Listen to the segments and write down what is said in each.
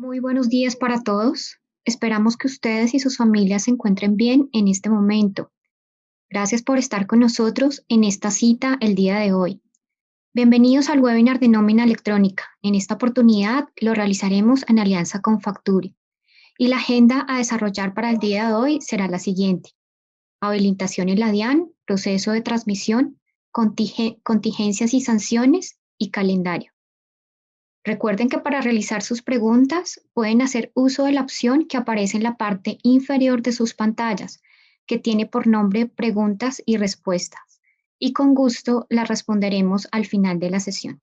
Muy buenos días para todos. Esperamos que ustedes y sus familias se encuentren bien en este momento. Gracias por estar con nosotros en esta cita el día de hoy. Bienvenidos al webinar de nómina electrónica. En esta oportunidad lo realizaremos en alianza con Facture. Y la agenda a desarrollar para el día de hoy será la siguiente. Habilitación en la DIAN, proceso de transmisión, contingencias y sanciones y calendario. Recuerden que para realizar sus preguntas pueden hacer uso de la opción que aparece en la parte inferior de sus pantallas, que tiene por nombre Preguntas y Respuestas, y con gusto las responderemos al final de la sesión.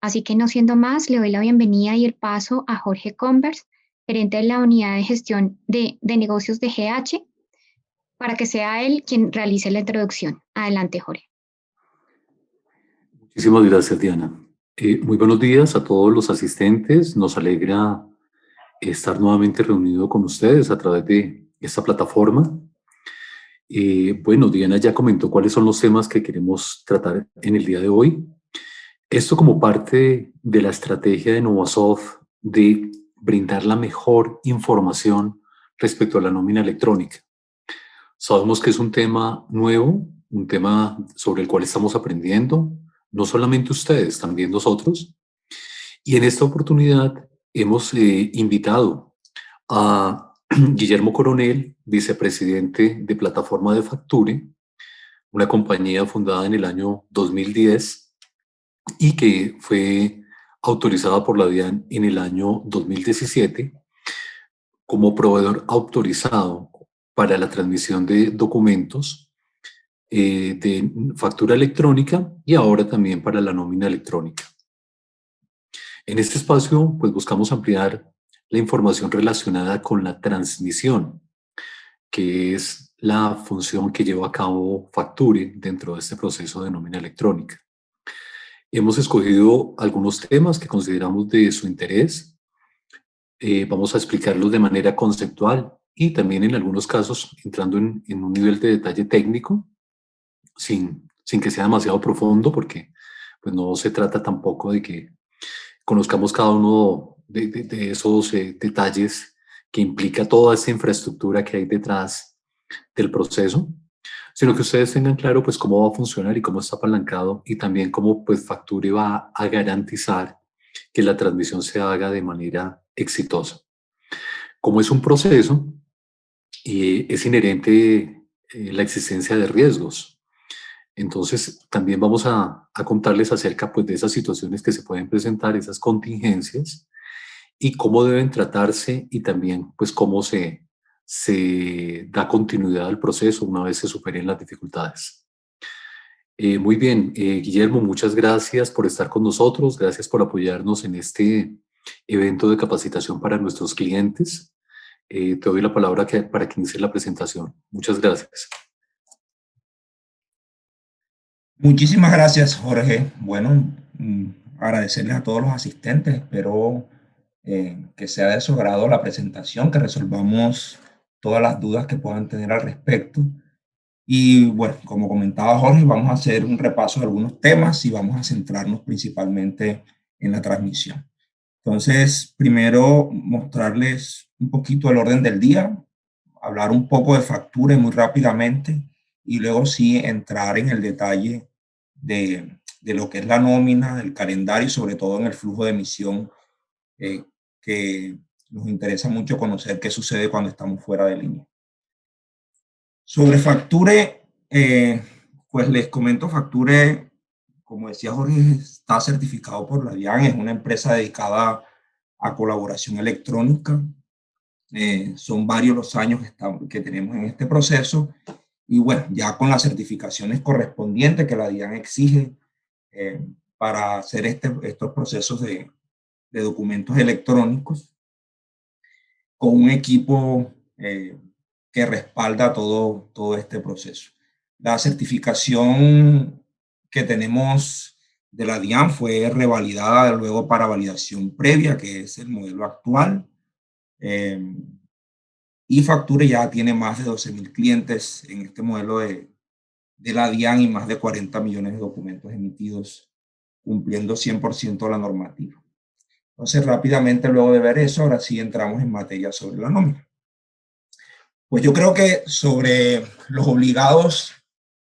Así que no siendo más, le doy la bienvenida y el paso a Jorge Convers, gerente de la unidad de gestión de negocios de GH, para que sea él quien realice la introducción. Adelante, Jorge. Muchísimas gracias, Diana. Muy buenos días a todos los asistentes. Nos alegra estar nuevamente reunido con ustedes a través de esta plataforma. Bueno, Diana ya comentó cuáles son los temas que queremos tratar en el día de hoy. Esto como parte de la estrategia de Novasoft de brindar la mejor información respecto a la nómina electrónica. Sabemos que es un tema nuevo, un tema sobre el cual estamos aprendiendo, no solamente ustedes, también nosotros. Y en esta oportunidad hemos invitado a Guillermo Coronel, vicepresidente de Plataforma de Facture, una compañía fundada en el año 2010 y que fue autorizada por la DIAN en el año 2017 como proveedor autorizado para la transmisión de documentos de factura electrónica y ahora también para la nómina electrónica. En este espacio, pues buscamos ampliar la información relacionada con la transmisión, que es la función que lleva a cabo Facture dentro de este proceso de nómina electrónica. Hemos escogido algunos temas que consideramos de su interés. Vamos a explicarlos de manera conceptual y también en algunos casos entrando en un nivel de detalle técnico, sin que sea demasiado profundo, porque pues no se trata tampoco de que conozcamos cada uno de esos detalles que implica toda esta infraestructura que hay detrás del proceso, sino que ustedes tengan claro pues cómo va a funcionar y cómo está apalancado y también cómo pues Facture va a garantizar que la transmisión se haga de manera exitosa. Como es un proceso y es inherente la existencia de riesgos, entonces, también vamos a contarles acerca pues, de esas situaciones que se pueden presentar, esas contingencias, y cómo deben tratarse y también pues, cómo se da continuidad al proceso una vez se superen las dificultades. Muy bien, Guillermo, muchas gracias por estar con nosotros, gracias por apoyarnos en este evento de capacitación para nuestros clientes. Te doy la palabra para que inicie la presentación. Muchas gracias. Muchísimas gracias, Jorge. Bueno, agradecerles a todos los asistentes. Espero que sea de su agrado la presentación, que resolvamos todas las dudas que puedan tener al respecto. Y bueno, como comentaba Jorge, vamos a hacer un repaso de algunos temas y vamos a centrarnos principalmente en la transmisión. Entonces, primero mostrarles un poquito el orden del día, hablar un poco de Facture muy rápidamente y luego sí entrar en el detalle de lo que es la nómina, el calendario y sobre todo en el flujo de emisión, que nos interesa mucho conocer qué sucede cuando estamos fuera de línea. Sobre Facture, pues les comento, Facture, como decía Jorge, está certificado por la DIAN, es una empresa dedicada a colaboración electrónica. Son varios los años que tenemos en este proceso y bueno, ya con las certificaciones correspondientes que la DIAN exige para hacer estos procesos de documentos electrónicos, con un equipo que respalda todo este proceso. La certificación que tenemos de la DIAN fue revalidada luego para validación previa, que es el modelo actual. Y Facture ya tiene más de 12,000 clientes en este modelo de la DIAN y más de 40 millones de documentos emitidos, cumpliendo 100% la normativa. Entonces, rápidamente, luego de ver eso, ahora sí entramos en materia sobre la nómina. Pues yo creo que sobre los obligados,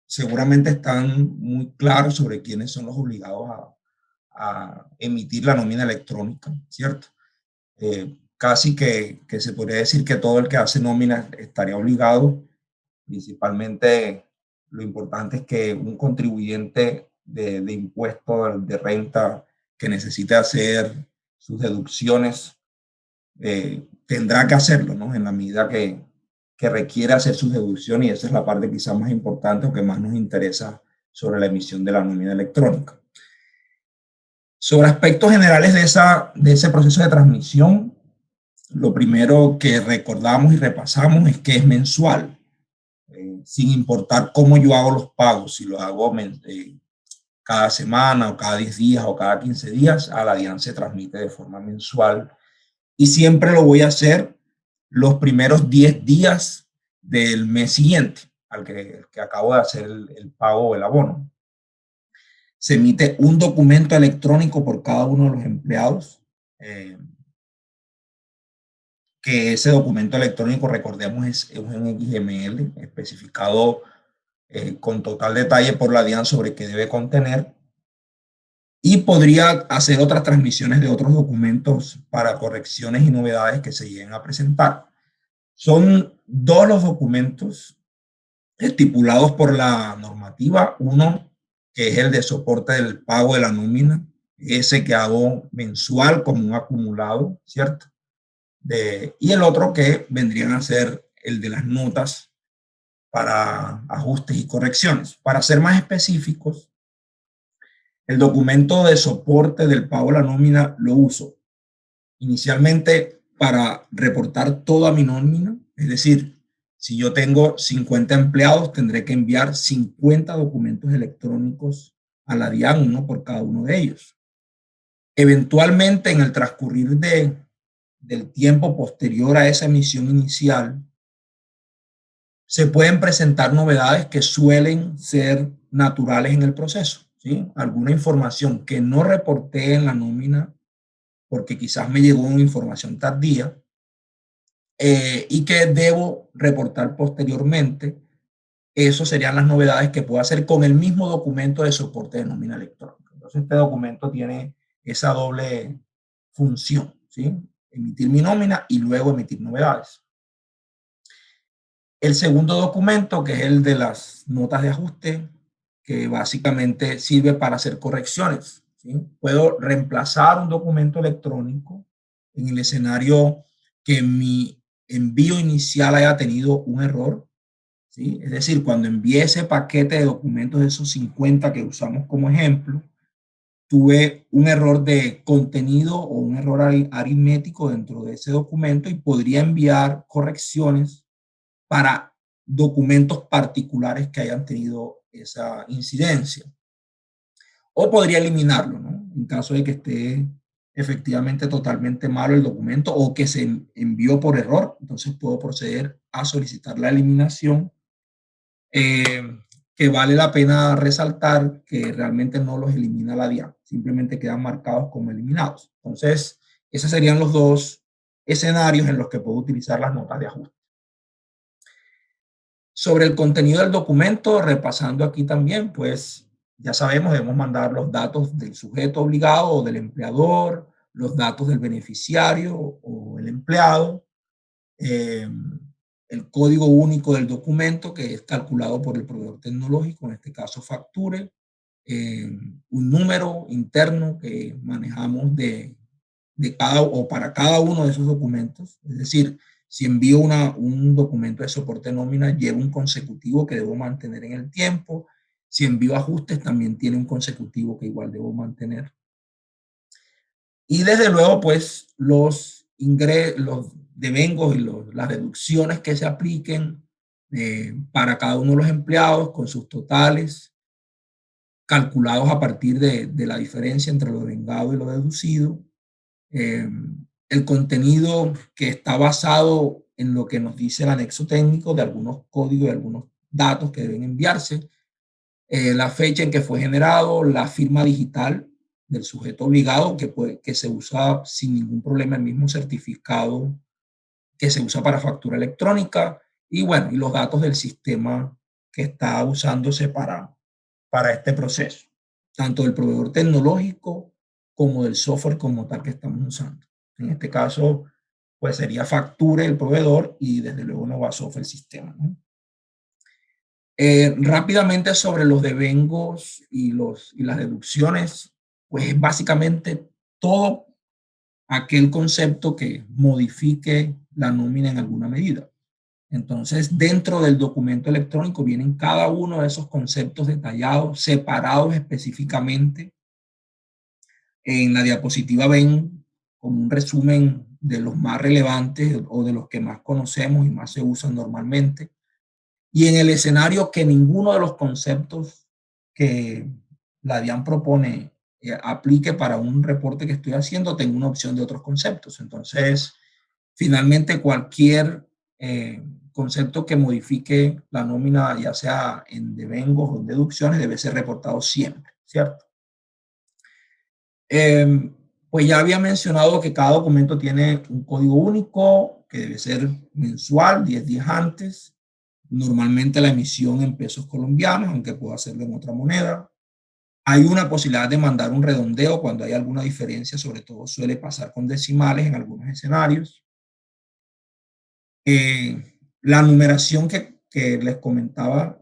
seguramente están muy claros sobre quiénes son los obligados a emitir la nómina electrónica, ¿cierto? Casi que se podría decir que todo el que hace nómina estaría obligado. Principalmente lo importante es que un contribuyente de impuesto de renta que necesite hacer sus deducciones tendrá que hacerlo, ¿no? En la medida que requiere hacer sus deducciones, y esa es la parte quizás más importante o que más nos interesa sobre la emisión de la nómina electrónica. Sobre aspectos generales de ese proceso de transmisión, lo primero que recordamos y repasamos es que es mensual, sin importar cómo yo hago los pagos, si los hago cada semana o cada 10 días o cada 15 días, a la DIAN se transmite de forma mensual y siempre lo voy a hacer los primeros 10 días del mes siguiente al que acabo de hacer el pago o el abono. Se emite un documento electrónico por cada uno de los empleados, que ese documento electrónico, recordemos, es un XML especificado con total detalle por la DIAN sobre qué debe contener, y podría hacer otras transmisiones de otros documentos para correcciones y novedades que se lleguen a presentar. Son dos los documentos estipulados por la normativa. Uno, que es el de soporte del pago de la nómina, ese que hago mensual como un acumulado, ¿cierto? Y el otro que vendrían a ser el de las notas para ajustes y correcciones. Para ser más específicos, el documento de soporte del pago de la nómina lo uso inicialmente para reportar toda mi nómina, es decir, si yo tengo 50 empleados, tendré que enviar 50 documentos electrónicos a la DIAN, uno por cada uno de ellos. Eventualmente, en el transcurrir del tiempo posterior a esa emisión inicial, se pueden presentar novedades que suelen ser naturales en el proceso, ¿sí? Alguna información que no reporté en la nómina porque quizás me llegó una información tardía y que debo reportar posteriormente. Eso serían las novedades que puedo hacer con el mismo documento de soporte de nómina electrónica. Entonces, este documento tiene esa doble función, ¿sí? Emitir mi nómina y luego emitir novedades. El segundo documento, que es el de las notas de ajuste, que básicamente sirve para hacer correcciones, ¿sí? Puedo reemplazar un documento electrónico en el escenario que mi envío inicial haya tenido un error, ¿sí? Es decir, cuando envié ese paquete de documentos de esos 50 que usamos como ejemplo, tuve un error de contenido o un error aritmético dentro de ese documento y podría enviar correcciones para documentos particulares que hayan tenido esa incidencia. O podría eliminarlo, ¿no? En caso de que esté efectivamente totalmente malo el documento o que se envió por error, entonces puedo proceder a solicitar la eliminación, que vale la pena resaltar que realmente no los elimina la DIAN, simplemente quedan marcados como eliminados. Entonces, esos serían los dos escenarios en los que puedo utilizar las notas de ajuste. Sobre el contenido del documento, repasando aquí también, pues ya sabemos, debemos mandar los datos del sujeto obligado o del empleador, los datos del beneficiario o el empleado, el código único del documento que es calculado por el proveedor tecnológico, en este caso Facture, un número interno que manejamos de cada o para cada uno de esos documentos, es decir, si envío un documento de soporte nómina, lleva un consecutivo que debo mantener en el tiempo. Si envío ajustes, también tiene un consecutivo que igual debo mantener. Y desde luego, pues, los devengos y las deducciones que se apliquen para cada uno de los empleados con sus totales, calculados a partir de la diferencia entre lo devengado y lo deducido. El contenido que está basado en lo que nos dice el anexo técnico de algunos códigos y algunos datos que deben enviarse, la fecha en que fue generado, la firma digital del sujeto obligado que se usa sin ningún problema el mismo certificado que se usa para factura electrónica y bueno, y los datos del sistema que está usándose para este proceso, tanto del proveedor tecnológico como del software como tal que estamos usando. En este caso, pues sería factura el proveedor y desde luego Novasoft el sistema, ¿no? Rápidamente sobre los devengos y las deducciones, pues básicamente todo aquel concepto que modifique la nómina en alguna medida. Entonces, dentro del documento electrónico vienen cada uno de esos conceptos detallados, separados específicamente. En la diapositiva ven como un resumen de los más relevantes o de los que más conocemos y más se usan normalmente. Y en el escenario que ninguno de los conceptos que la DIAN propone aplique para un reporte que estoy haciendo, tengo una opción de otros conceptos. Entonces, finalmente cualquier concepto que modifique la nómina, ya sea en devengos o en deducciones, debe ser reportado siempre, ¿cierto? Pues ya había mencionado que cada documento tiene un código único que debe ser mensual, 10 días antes. Normalmente la emisión en pesos colombianos, aunque pueda hacerlo en otra moneda. Hay una posibilidad de mandar un redondeo cuando hay alguna diferencia, sobre todo suele pasar con decimales en algunos escenarios. La numeración que les comentaba,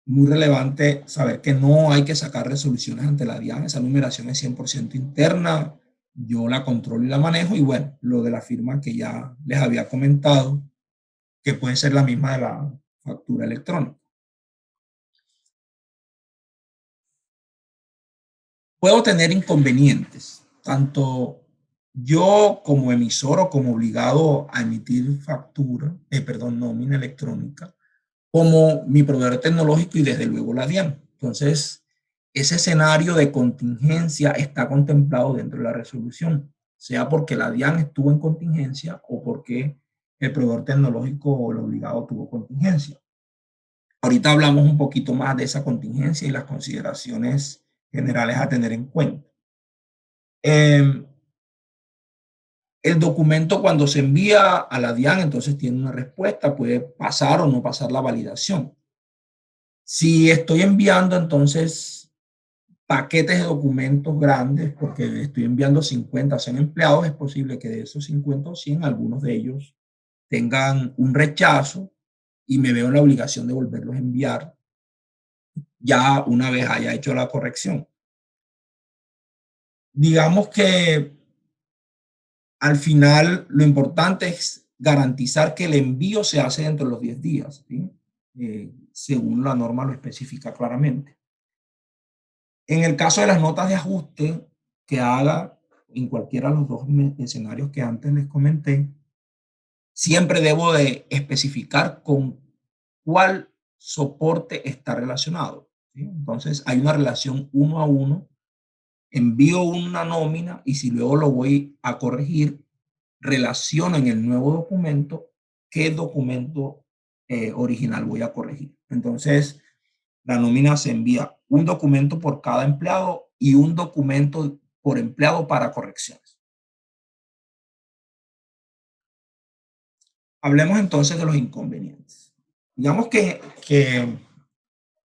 muy relevante saber que no hay que sacar resoluciones ante la DIAN, esa numeración es 100% interna, yo la controlo y la manejo, y bueno, lo de la firma que ya les había comentado, que puede ser la misma de la factura electrónica. Puedo tener inconvenientes, tanto yo como emisor o como obligado a emitir factura, nómina electrónica, como mi proveedor tecnológico y desde luego la DIAN. Entonces, ese escenario de contingencia está contemplado dentro de la resolución, sea porque la DIAN estuvo en contingencia o porque el proveedor tecnológico o el obligado tuvo contingencia. Ahorita hablamos un poquito más de esa contingencia y las consideraciones generales a tener en cuenta. El documento cuando se envía a la DIAN, entonces tiene una respuesta, puede pasar o no pasar la validación. Si estoy enviando entonces paquetes de documentos grandes, porque estoy enviando 50 a 100 empleados, es posible que de esos 50 o 100, algunos de ellos tengan un rechazo y me veo en la obligación de volverlos a enviar ya una vez haya hecho la corrección. Digamos que al final lo importante es garantizar que el envío se hace dentro de los 10 días, ¿sí? Según la norma lo especifica claramente. En el caso de las notas de ajuste que haga en cualquiera de los dos escenarios que antes les comenté, siempre debo de especificar con cuál soporte está relacionado, ¿sí? Entonces hay una relación 1 a 1, envío una nómina y si luego lo voy a corregir, relaciono en el nuevo documento qué documento original voy a corregir. Entonces, la nómina se envía un documento por cada empleado y un documento por empleado para correcciones. Hablemos entonces de los inconvenientes. Digamos que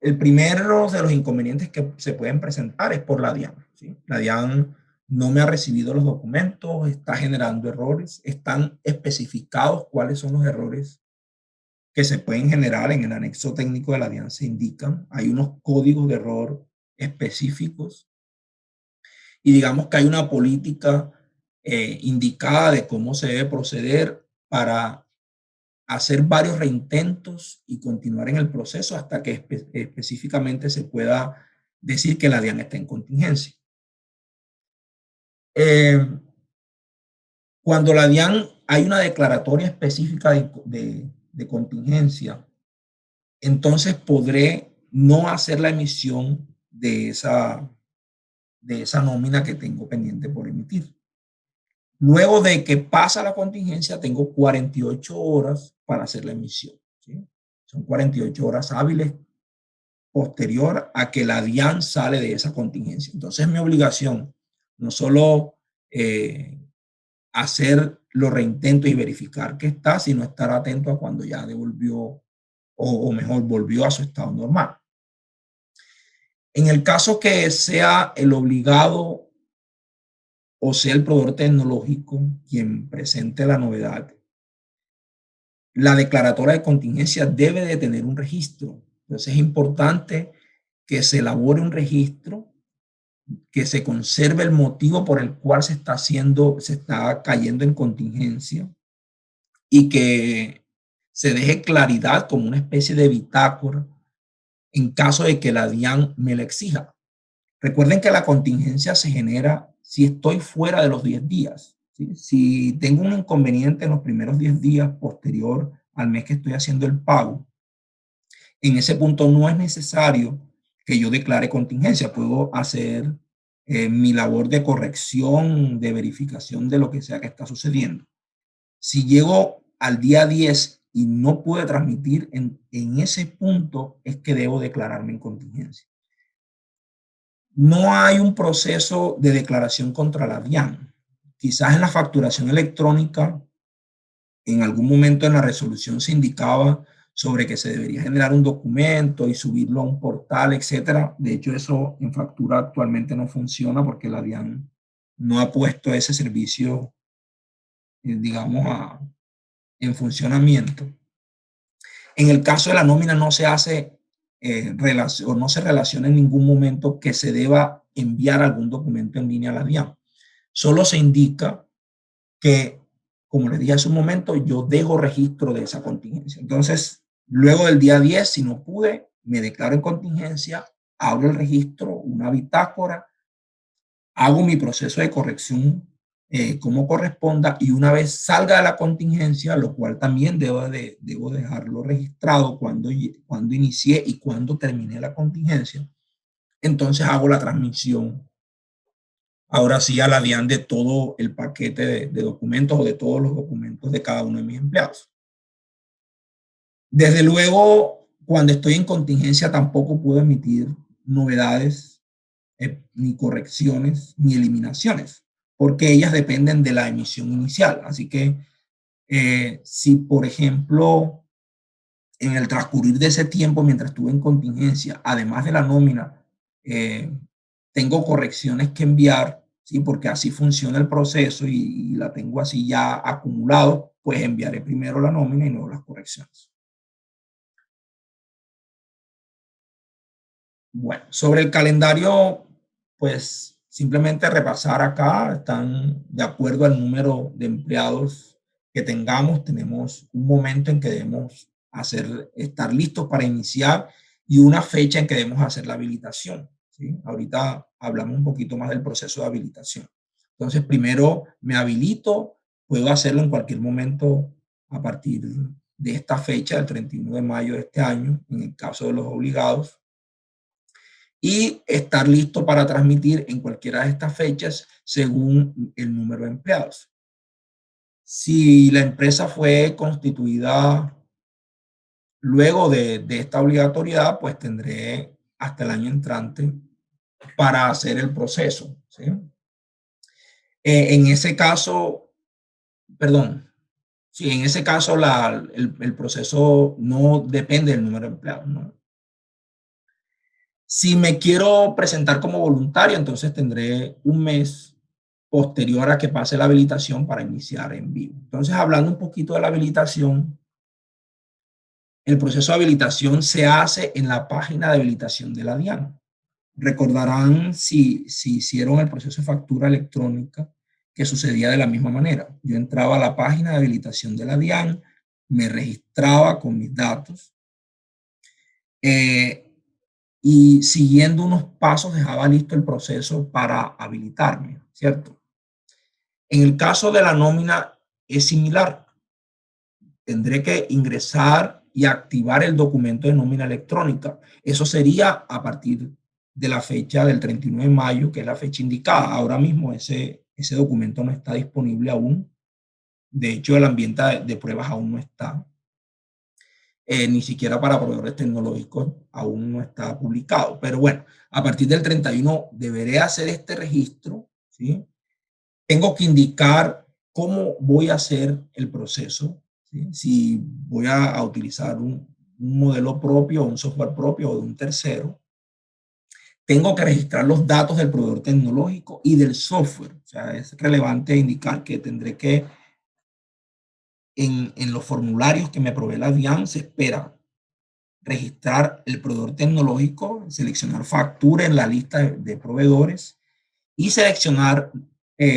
el primero de los inconvenientes que se pueden presentar es por la DIAN, ¿sí? La DIAN no me ha recibido los documentos, está generando errores, están especificados cuáles son los errores que se pueden generar en el anexo técnico de la DIAN, se indican, hay unos códigos de error específicos y digamos que hay una política indicada de cómo se debe proceder para hacer varios reintentos y continuar en el proceso hasta que específicamente se pueda decir que la DIAN está en contingencia. Cuando la DIAN hay una declaratoria específica de contingencia, entonces podré no hacer la emisión de esa nómina que tengo pendiente por emitir. Luego de que pasa la contingencia, tengo 48 horas para hacer la emisión, ¿sí? Son 48 horas hábiles posterior a que la DIAN sale de esa contingencia. Entonces, mi obligación No solo hacer los reintentos y verificar que está, sino estar atento a cuando ya devolvió o mejor, volvió a su estado normal. En el caso que sea el obligado o sea el proveedor tecnológico quien presente la novedad, la declaratoria de contingencia debe de tener un registro. Entonces es importante que se elabore un registro, que se conserve el motivo por el cual se está cayendo en contingencia y que se deje claridad como una especie de bitácora en caso de que la DIAN me la exija. Recuerden que la contingencia se genera si estoy fuera de los 10 días. ¿Sí? Si tengo un inconveniente en los primeros 10 días posterior al mes que estoy haciendo el pago, en ese punto no es necesario que yo declare contingencia. Puedo hacer mi labor de corrección, de verificación de lo que sea que está sucediendo. Si llego al día 10 y no pude transmitir, en ese punto es que debo declararme en contingencia. No hay un proceso de declaración contra la DIAN. Quizás en la facturación electrónica, en algún momento en la resolución se indicaba sobre que se debería generar un documento y subirlo a un portal, etcétera. De hecho, eso en factura actualmente no funciona porque la DIAN no ha puesto ese servicio, digamos, en funcionamiento. En el caso de la nómina no se hace o no se relaciona en ningún momento que se deba enviar algún documento en línea a la DIAN. Solo se indica que, como les dije hace un momento, yo dejo registro de esa contingencia. Entonces, luego del día 10, si no pude, me declaro en contingencia, abro el registro, una bitácora, hago mi proceso de corrección como corresponda y una vez salga de la contingencia, lo cual también debo dejarlo registrado cuando inicié y cuando terminé la contingencia, entonces hago la transmisión ahora sí a la DIAN de todo el paquete de documentos o de todos los documentos de cada uno de mis empleados. Desde luego, cuando estoy en contingencia tampoco puedo emitir novedades, ni correcciones, ni eliminaciones, porque ellas dependen de la emisión inicial. Así que si, por ejemplo, en el transcurrir de ese tiempo, mientras estuve en contingencia, además de la nómina, tengo correcciones que enviar, ¿sí? Porque así funciona el proceso y la tengo así ya acumulado, pues enviaré primero la nómina y luego las correcciones. Bueno, sobre el calendario, pues simplemente repasar acá, están de acuerdo al número de empleados que tengamos, tenemos un momento en que debemos estar listos para iniciar y una fecha en que debemos hacer la habilitación. ¿Sí? Ahorita hablamos un poquito más del proceso de habilitación. Entonces, primero me habilito, puedo hacerlo en cualquier momento a partir de esta fecha, del 31 de mayo de este año, en el caso de los obligados, y estar listo para transmitir en cualquiera de estas fechas según el número de empleados. Si la empresa fue constituida luego de esta obligatoriedad, pues tendré hasta el año entrante para hacer el proceso. ¿Sí? En ese caso, perdón, sí, en ese caso el proceso no depende del número de empleados, ¿no? Si me quiero presentar como voluntario, entonces tendré un mes posterior a que pase la habilitación para iniciar en vivo. Entonces, hablando un poquito de la habilitación, el proceso de habilitación se hace en la página de habilitación de la DIAN. Recordarán si hicieron el proceso de factura electrónica que sucedía de la misma manera. Yo entraba a la página de habilitación de la DIAN, me registraba con mis datos, y siguiendo unos pasos dejaba listo el proceso para habilitarme, ¿cierto? En el caso de la nómina es similar. Tendré que ingresar y activar el documento de nómina electrónica. Eso sería a partir de la fecha del 31 de mayo, que es la fecha indicada. Ahora mismo ese documento no está disponible aún. De hecho, el ambiente de pruebas aún no está. Ni siquiera para proveedores tecnológicos aún no está publicado. Pero bueno, a partir del 31 deberé hacer este registro, ¿sí? ¿sí? Tengo que indicar cómo voy a hacer el proceso, ¿sí? Si voy a utilizar un modelo propio, un software propio o de un tercero. Tengo que registrar los datos del proveedor tecnológico y del software. O sea, es relevante indicar que tendré que, en los formularios que me provee la DIAN, se espera registrar el proveedor tecnológico, seleccionar factura en la lista de proveedores y seleccionar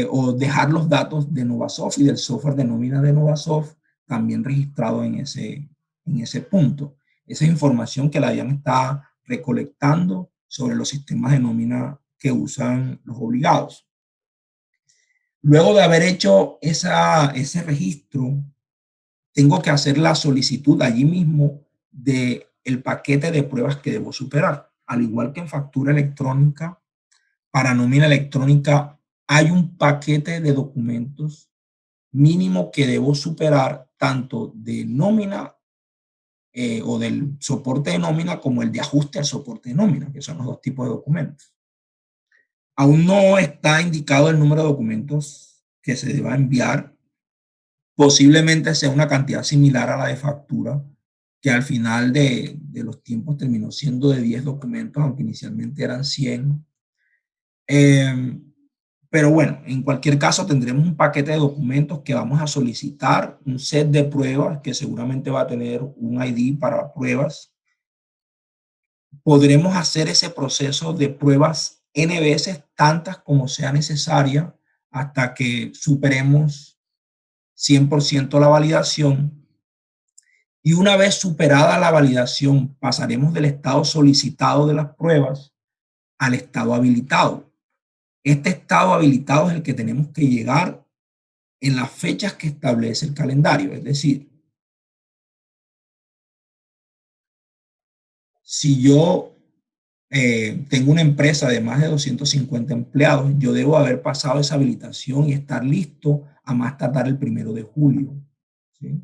o dejar los datos de Novasoft y del software de nómina de Novasoft también registrado en ese punto. Esa es información que la DIAN está recolectando sobre los sistemas de nómina que usan los obligados. Luego de haber hecho ese registro, tengo que hacer la solicitud allí mismo del paquete de pruebas que debo superar. Al igual que en factura electrónica, para nómina electrónica hay un paquete de documentos mínimo que debo superar, tanto de nómina o del soporte de nómina como el de ajuste al soporte de nómina, que son los dos tipos de documentos. Aún no está indicado el número de documentos que se deba enviar. Posiblemente sea una cantidad similar a la de factura, que al final de los tiempos terminó siendo de 10 documentos, aunque inicialmente eran 100. Pero bueno, en cualquier caso tendremos un paquete de documentos que vamos a solicitar, un set de pruebas que seguramente va a tener un ID para pruebas. Podremos hacer ese proceso de pruebas N veces, tantas como sea necesaria, hasta que superemos 100% la validación. Y una vez superada la validación, pasaremos del estado solicitado de las pruebas al estado habilitado. Este estado habilitado es el que tenemos que llegar en las fechas que establece el calendario. Es decir, si yo tengo una empresa de más de 250 empleados, yo debo haber pasado esa habilitación y estar listo a más tardar el 1 de julio. ¿Sí?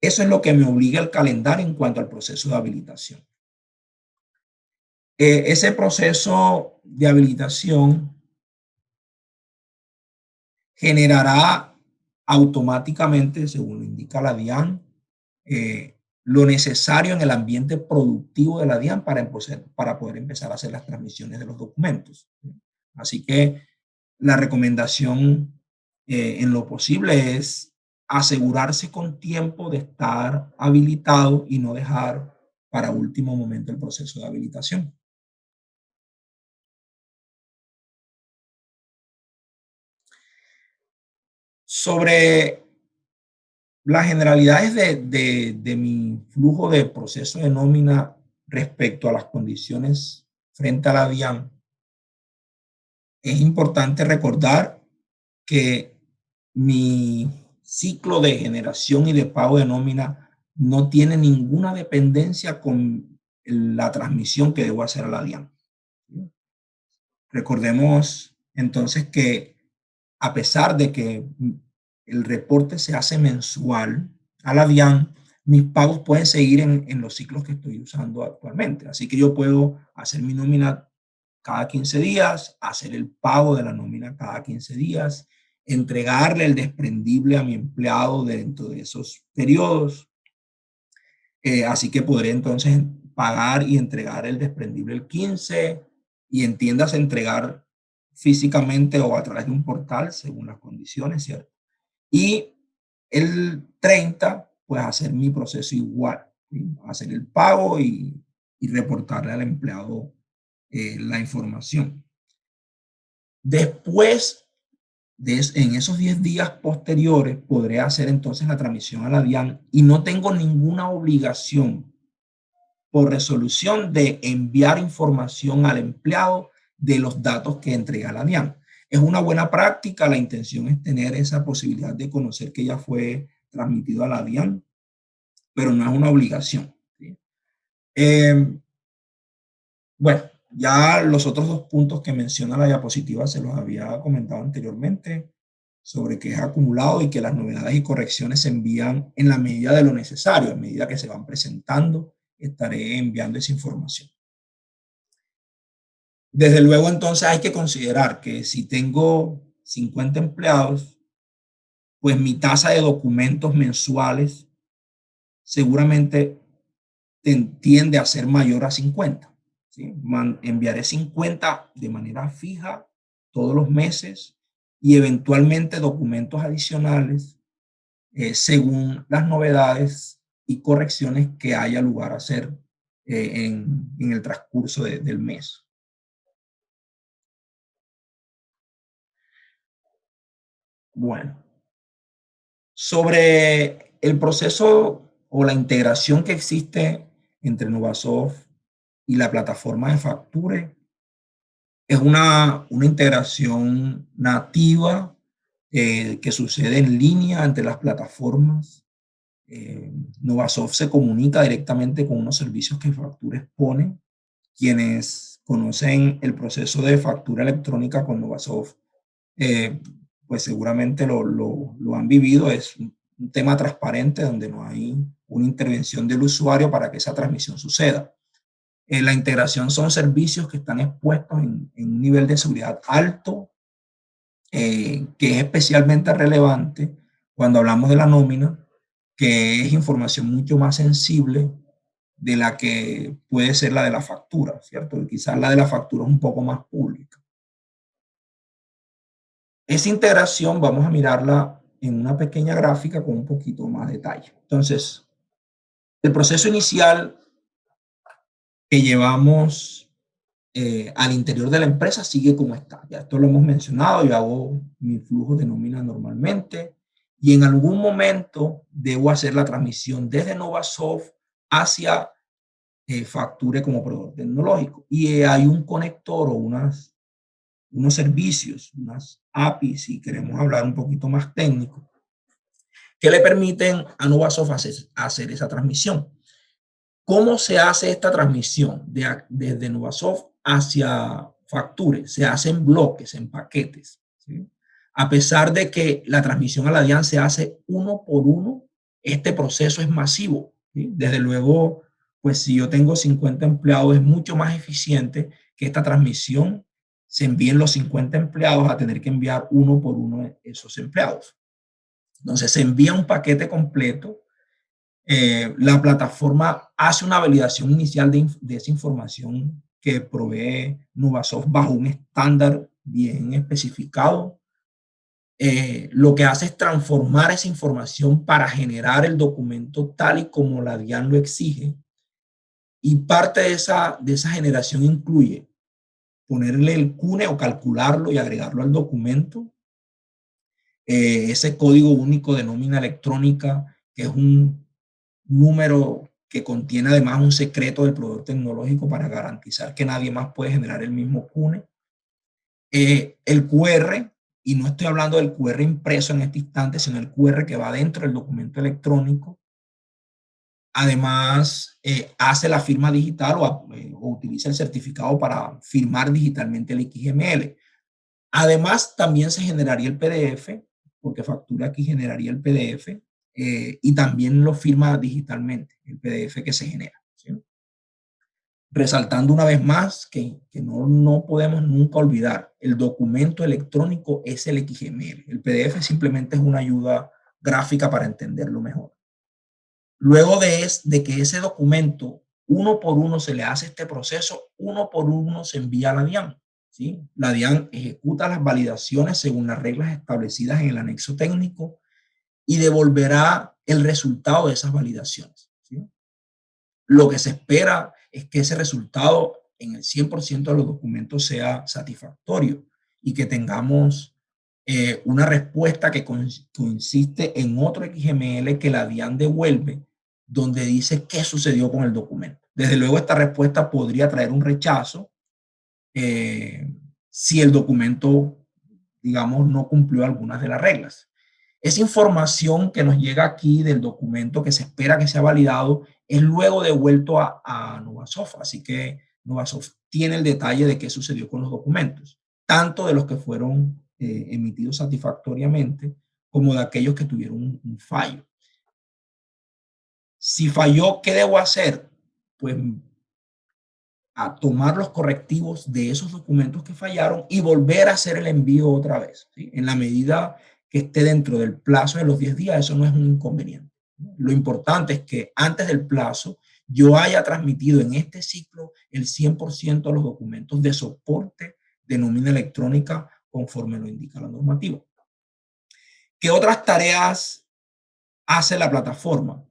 Eso es lo que me obliga el calendario en cuanto al proceso de habilitación. Ese proceso de habilitación generará automáticamente, según lo indica la DIAN, lo necesario en el ambiente productivo de la DIAN para poder empezar a hacer las transmisiones de los documentos. Así que la recomendación en lo posible es asegurarse con tiempo de estar habilitado y no dejar para último momento el proceso de habilitación. Sobre las generalidades de mi flujo de proceso de nómina respecto a las condiciones frente a la DIAN, es importante recordar que mi ciclo de generación y de pago de nómina no tiene ninguna dependencia con la transmisión que debo hacer a la DIAN. Recordemos entonces que a pesar de que el reporte se hace mensual a la DIAN, mis pagos pueden seguir en los ciclos que estoy usando actualmente. Así que yo puedo hacer mi nómina cada 15 días, hacer el pago de la nómina cada 15 días, entregarle el desprendible a mi empleado dentro de esos periodos. Así que podré entonces pagar y entregar el desprendible el 15 y entiendas entregar físicamente o a través de un portal según las condiciones, ¿cierto? Y el 30, pues hacer mi proceso igual, ¿sí? Hacer el pago y reportarle al empleado la información. Después, en esos 10 días posteriores, podré hacer entonces la transmisión a la DIAN y no tengo ninguna obligación por resolución de enviar información al empleado de los datos que entrega la DIAN. Es una buena práctica, la intención es tener esa posibilidad de conocer que ya fue transmitido a la DIAN, pero no es una obligación. ¿Sí? Bueno, ya los otros dos puntos que menciona la diapositiva se los había comentado anteriormente sobre que es acumulado y que las novedades y correcciones se envían en la medida de lo necesario, a medida que se van presentando, estaré enviando esa información. Desde luego, entonces hay que considerar que si tengo 50 empleados, pues mi tasa de documentos mensuales seguramente tiende a ser mayor a 50. ¿Sí? Enviaré 50 de manera fija todos los meses y eventualmente documentos adicionales según las novedades y correcciones que haya lugar a hacer en el transcurso del mes. Bueno, sobre el proceso o la integración que existe entre Novasoft y la plataforma de Facture, es una integración nativa que sucede en línea entre las plataformas. Novasoft se comunica directamente con unos servicios que Facture expone. Quienes conocen el proceso de factura electrónica con Novasoft, pues seguramente lo han vivido. Es un tema transparente donde no hay una intervención del usuario para que esa transmisión suceda. La integración son servicios que están expuestos en un nivel de seguridad alto, que es especialmente relevante cuando hablamos de la nómina, que es información mucho más sensible de la que puede ser la de la factura, ¿cierto? Y quizás la de la factura es un poco más pública. Esa integración vamos a mirarla en una pequeña gráfica con un poquito más detalle. Entonces, el proceso inicial que llevamos al interior de la empresa sigue como está. Ya esto lo hemos mencionado, yo hago mi flujo de nómina normalmente y en algún momento debo hacer la transmisión desde Novasoft hacia Facture como proveedor tecnológico. Y hay un conector o unos servicios, unas APIs, si queremos hablar un poquito más técnico, que le permiten a Novasoft hacer esa transmisión. ¿Cómo se hace esta transmisión desde Novasoft hacia Facture? Se hace en bloques, en paquetes, ¿sí? A pesar de que la transmisión a la DIAN se hace uno por uno, este proceso es masivo, ¿sí? Desde luego, pues si yo tengo 50 empleados, es mucho más eficiente que esta transmisión se envíen los 50 empleados a tener que enviar uno por uno esos empleados. Entonces se envía un paquete completo. La plataforma hace una validación inicial de esa información que provee Novasoft bajo un estándar bien especificado. Lo que hace es transformar esa información para generar el documento tal y como la DIAN lo exige. Y parte de esa generación incluye ponerle el CUNE o calcularlo y agregarlo al documento. Ese código único de nómina electrónica, que es un número que contiene además un secreto del proveedor tecnológico para garantizar que nadie más puede generar el mismo CUNE. El QR, y no estoy hablando del QR impreso en este instante, sino el QR que va dentro del documento electrónico. Además, hace la firma digital o utiliza el certificado para firmar digitalmente el XML. Además, también se generaría el PDF, porque Factura aquí generaría el PDF, y también lo firma digitalmente, el PDF que se genera, ¿sí? Resaltando una vez más que no podemos nunca olvidar, el documento electrónico es el XML. El PDF simplemente es una ayuda gráfica para entenderlo mejor. Luego de que ese documento, uno por uno se le hace este proceso, uno por uno se envía a la DIAN, ¿sí? La DIAN ejecuta las validaciones según las reglas establecidas en el anexo técnico y devolverá el resultado de esas validaciones, ¿sí? Lo que se espera es que ese resultado en el 100% de los documentos sea satisfactorio y que tengamos una respuesta que consiste en otro XML que la DIAN devuelve, donde dice qué sucedió con el documento. Desde luego, esta respuesta podría traer un rechazo si el documento, digamos, no cumplió algunas de las reglas. Esa información que nos llega aquí del documento que se espera que sea validado es luego devuelto a Novasoft. Así que Novasoft tiene el detalle de qué sucedió con los documentos, tanto de los que fueron emitidos satisfactoriamente como de aquellos que tuvieron un fallo. Si falló, ¿qué debo hacer? Pues a tomar los correctivos de esos documentos que fallaron y volver a hacer el envío otra vez, ¿sí? En la medida que esté dentro del plazo de los 10 días, eso no es un inconveniente. Lo importante es que antes del plazo yo haya transmitido en este ciclo el 100% de los documentos de soporte de nómina electrónica conforme lo indica la normativa. ¿Qué otras tareas hace la plataforma?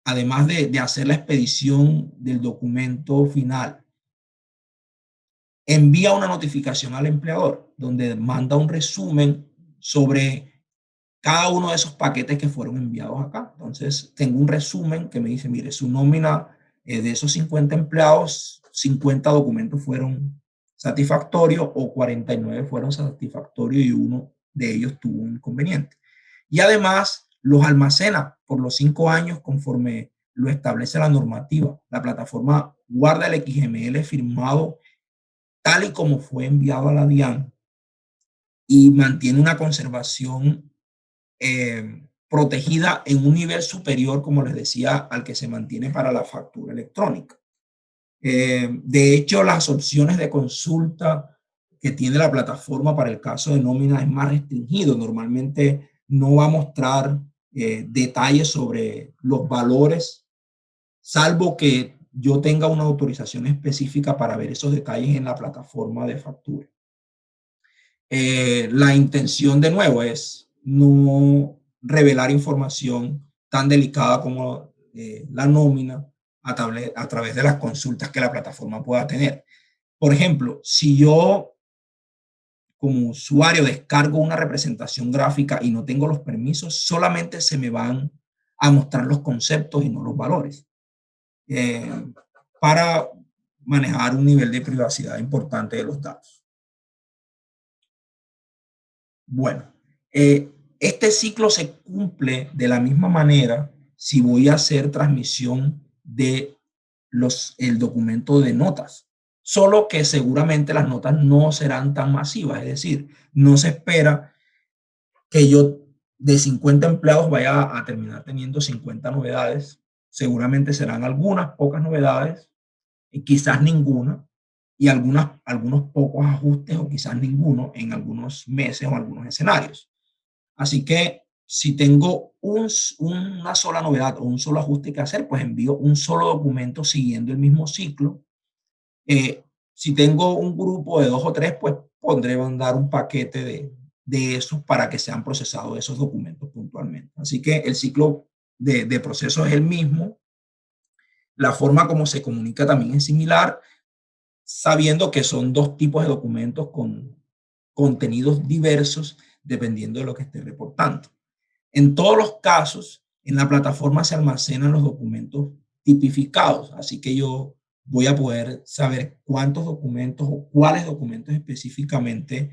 Además de hacer la expedición del documento final, envía una notificación al empleador donde manda un resumen sobre cada uno de esos paquetes que fueron enviados acá. Entonces, tengo un resumen que me dice, mire, su nómina de esos 50 empleados, 50 documentos fueron satisfactorios o 49 fueron satisfactorios y uno de ellos tuvo un inconveniente. Y además, los almacena por los 5 años conforme lo establece la normativa. La plataforma guarda el XML firmado tal y como fue enviado a la DIAN y mantiene una conservación protegida en un nivel superior, como les decía, al que se mantiene para la factura electrónica. De hecho, las opciones de consulta que tiene la plataforma para el caso de nómina es más restringido. Normalmente no va a mostrar detalles sobre los valores, salvo que yo tenga una autorización específica para ver esos detalles en la plataforma de factura. La intención de nuevo es no revelar información tan delicada como la nómina a través de las consultas que la plataforma pueda tener. Por ejemplo, si yo como usuario descargo una representación gráfica y no tengo los permisos, solamente se me van a mostrar los conceptos y no los valores, para manejar un nivel de privacidad importante de los datos. Bueno, este ciclo se cumple de la misma manera si voy a hacer transmisión de el documento de notas, solo que seguramente las notas no serán tan masivas, es decir, no se espera que yo de 50 empleados vaya a terminar teniendo 50 novedades, seguramente serán algunas pocas novedades y quizás ninguna, y algunos pocos ajustes o quizás ninguno en algunos meses o algunos escenarios. Así que si tengo una sola novedad o un solo ajuste que hacer, pues envío un solo documento siguiendo el mismo ciclo. Si tengo un grupo de 2 o 3, pues pondré mandar un paquete de esos para que sean procesados esos documentos puntualmente. Así que el ciclo de proceso es el mismo. La forma como se comunica también es similar, sabiendo que son 2 tipos de documentos con contenidos diversos dependiendo de lo que esté reportando. En todos los casos, en la plataforma se almacenan los documentos tipificados, así que yo voy a poder saber cuántos documentos o cuáles documentos específicamente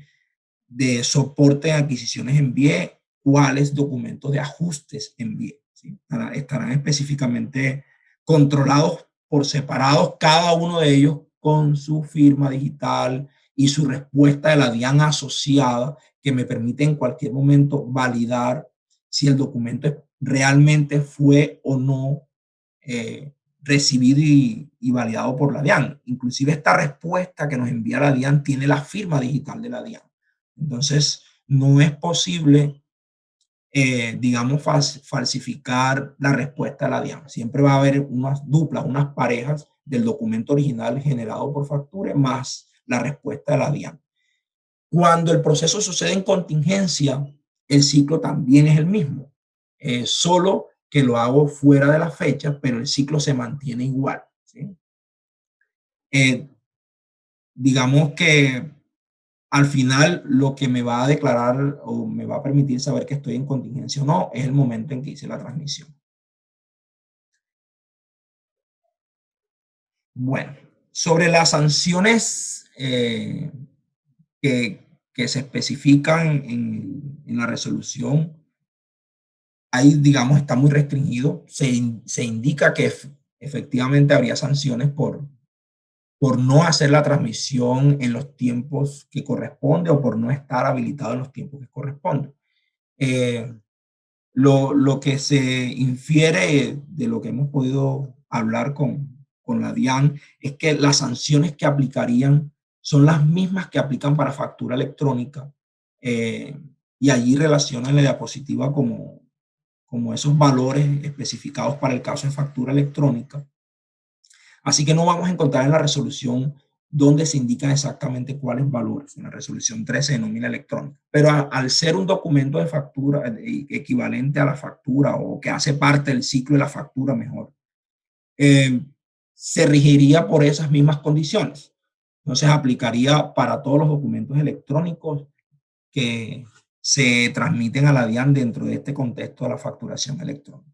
de soporte de adquisiciones envié, cuáles documentos de ajustes envié, ¿sí? Estarán específicamente controlados por separados, cada uno de ellos con su firma digital y su respuesta de la DIAN asociada, que me permite en cualquier momento validar si el documento realmente fue o no recibido y validado por la DIAN. Inclusive esta respuesta que nos envía la DIAN tiene la firma digital de la DIAN. Entonces, no es posible, digamos, falsificar la respuesta de la DIAN. Siempre va a haber unas duplas, unas parejas del documento original generado por factura más la respuesta de la DIAN. Cuando el proceso sucede en contingencia, el ciclo también es el mismo, solo que lo hago fuera de la fecha, pero el ciclo se mantiene igual, ¿sí? Digamos que al final lo que me va a declarar o me va a permitir saber que estoy en contingencia o no es el momento en que hice la transmisión. Bueno, sobre las sanciones que se especifican en la resolución, ahí, digamos, está muy restringido. Se indica que efectivamente habría sanciones por no hacer la transmisión en los tiempos que corresponde o por no estar habilitado en los tiempos que corresponden. Lo que se infiere de lo que hemos podido hablar con con la DIAN es que las sanciones que aplicarían son las mismas que aplican para factura electrónica, y allí relacionan la diapositiva como esos valores especificados para el caso de factura electrónica. Así que no vamos a encontrar en la resolución donde se indican exactamente cuáles valores, en la resolución 13 de nómina electrónica. Pero al ser un documento de factura equivalente a la factura o que hace parte del ciclo de la factura mejor, se regiría por esas mismas condiciones. Entonces aplicaría para todos los documentos electrónicos que se transmiten a la DIAN dentro de este contexto de la facturación electrónica.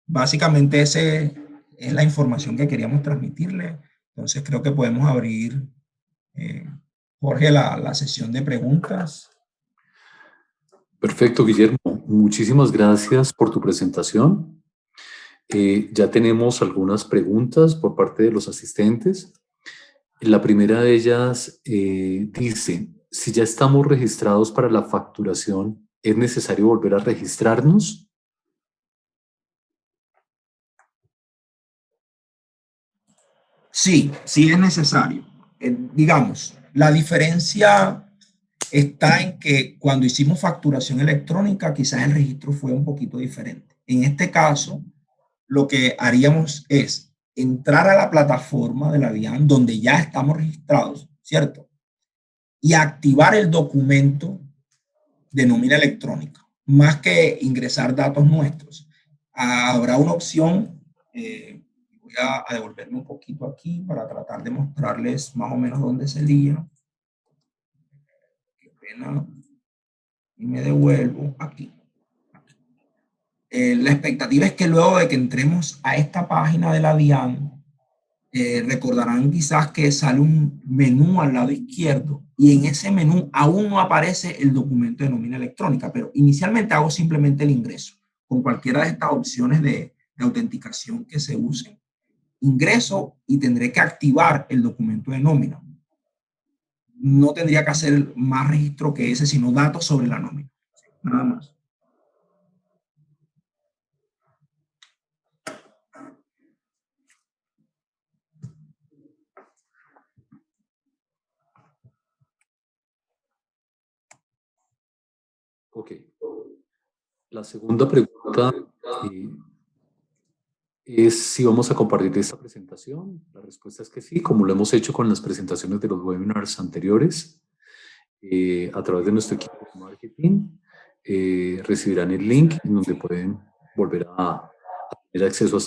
Básicamente esa es la información que queríamos transmitirle. Entonces creo que podemos abrir, Jorge, la sesión de preguntas. Perfecto, Guillermo. Muchísimas gracias por tu presentación. Ya tenemos algunas preguntas por parte de los asistentes. La primera de ellas dice, si ya estamos registrados para la facturación, ¿es necesario volver a registrarnos? Sí, sí es necesario. Digamos, la diferencia está en que cuando hicimos facturación electrónica, quizás el registro fue un poquito diferente. En este caso, lo que haríamos es entrar a la plataforma de la DIAN donde ya estamos registrados, ¿cierto? Y activar el documento de nómina electrónica, más que ingresar datos nuestros. Habrá una opción, voy a devolverme un poquito aquí para tratar de mostrarles más o menos dónde sería. Qué pena. Y me devuelvo aquí. La expectativa es que luego de que entremos a esta página de la DIAN, recordarán quizás que sale un menú al lado izquierdo y en ese menú aún no aparece el documento de nómina electrónica, pero inicialmente hago simplemente el ingreso con cualquiera de estas opciones de autenticación que se usen. Ingreso y tendré que activar el documento de nómina. No tendría que hacer más registro que ese, sino datos sobre la nómina. Nada más. Ok. La segunda pregunta es si vamos a compartir esta presentación. La respuesta es que sí, como lo hemos hecho con las presentaciones de los webinars anteriores, a través de nuestro equipo de marketing, recibirán el link en donde pueden volver a tener acceso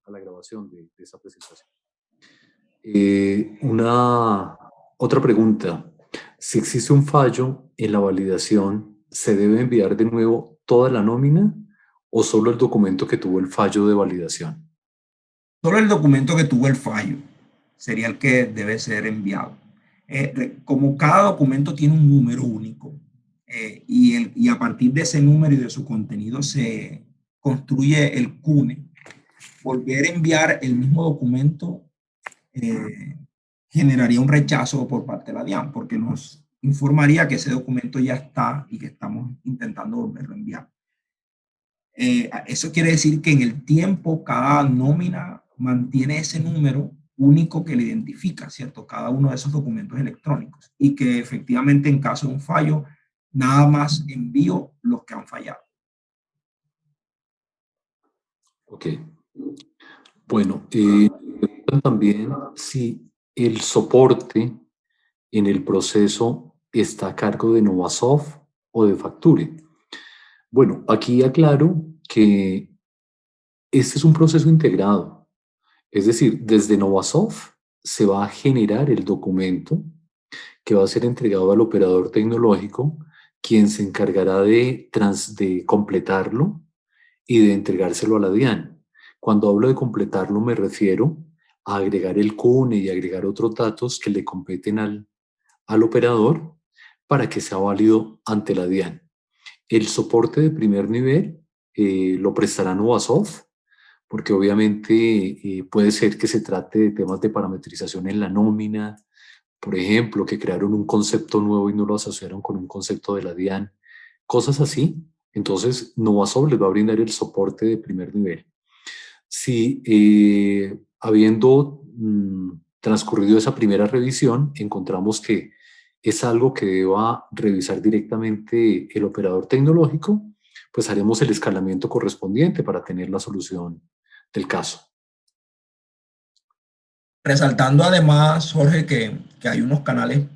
a la grabación de esta presentación. Otra pregunta. Si existe un fallo en la validación, ¿se debe enviar de nuevo toda la nómina o solo el documento que tuvo el fallo de validación? Solo el documento que tuvo el fallo sería el que debe ser enviado. Como cada documento tiene un número único, y a partir de ese número y de su contenido se construye el CUNE, volver a enviar el mismo documento generaría un rechazo por parte de la DIAN, porque nos informaría que ese documento ya está y que estamos intentando volverlo a enviar. Eso quiere decir que en el tiempo cada nómina mantiene ese número único que le identifica, ¿cierto? Cada uno de esos documentos electrónicos y que efectivamente en caso de un fallo, nada más envío los que han fallado. Ok. Bueno, también si el soporte en el proceso está a cargo de Novasoft o de Facture. Bueno, aquí aclaro que este es un proceso integrado. Es decir, desde Novasoft se va a generar el documento que va a ser entregado al operador tecnológico, quien se encargará de completarlo y de entregárselo a la DIAN. Cuando hablo de completarlo me refiero a agregar el CUNE y agregar otros datos que le competen al operador para que sea válido ante la DIAN. El soporte de primer nivel lo prestará Novasoft, porque obviamente puede ser que se trate de temas de parametrización en la nómina, por ejemplo, que crearon un concepto nuevo y no lo asociaron con un concepto de la DIAN, cosas así. Entonces, Novasoft les va a brindar el soporte de primer nivel. Si habiendo transcurrido esa primera revisión, encontramos que es algo que deba revisar directamente el operador tecnológico, pues haremos el escalamiento correspondiente para tener la solución del caso. Resaltando además, Jorge, que hay unos canales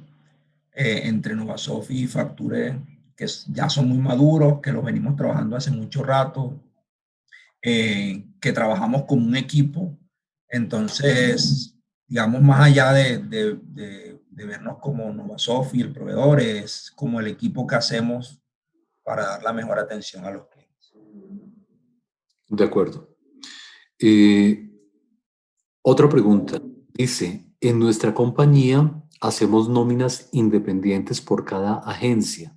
entre Novasoft y Facture que ya son muy maduros, que los venimos trabajando hace mucho rato, que trabajamos como un equipo. Entonces, digamos, más allá de vernos como Novasoft y el proveedor, es como el equipo que hacemos para dar la mejor atención a los clientes. De acuerdo. Otra pregunta. Dice, en nuestra compañía hacemos nóminas independientes por cada agencia.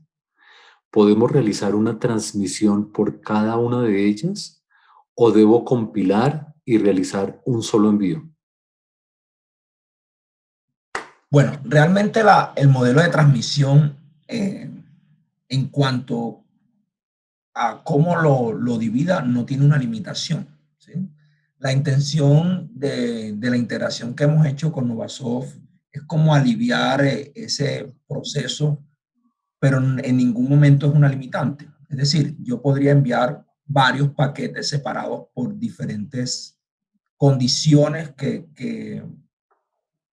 ¿Podemos realizar una transmisión por cada una de ellas o debo compilar y realizar un solo envío? Bueno, realmente el modelo de transmisión en cuanto a cómo lo divida no tiene una limitación, ¿sí? La intención de la integración que hemos hecho con Novasoft es como aliviar ese proceso, pero en ningún momento es una limitante. Es decir, yo podría enviar varios paquetes separados por diferentes condiciones que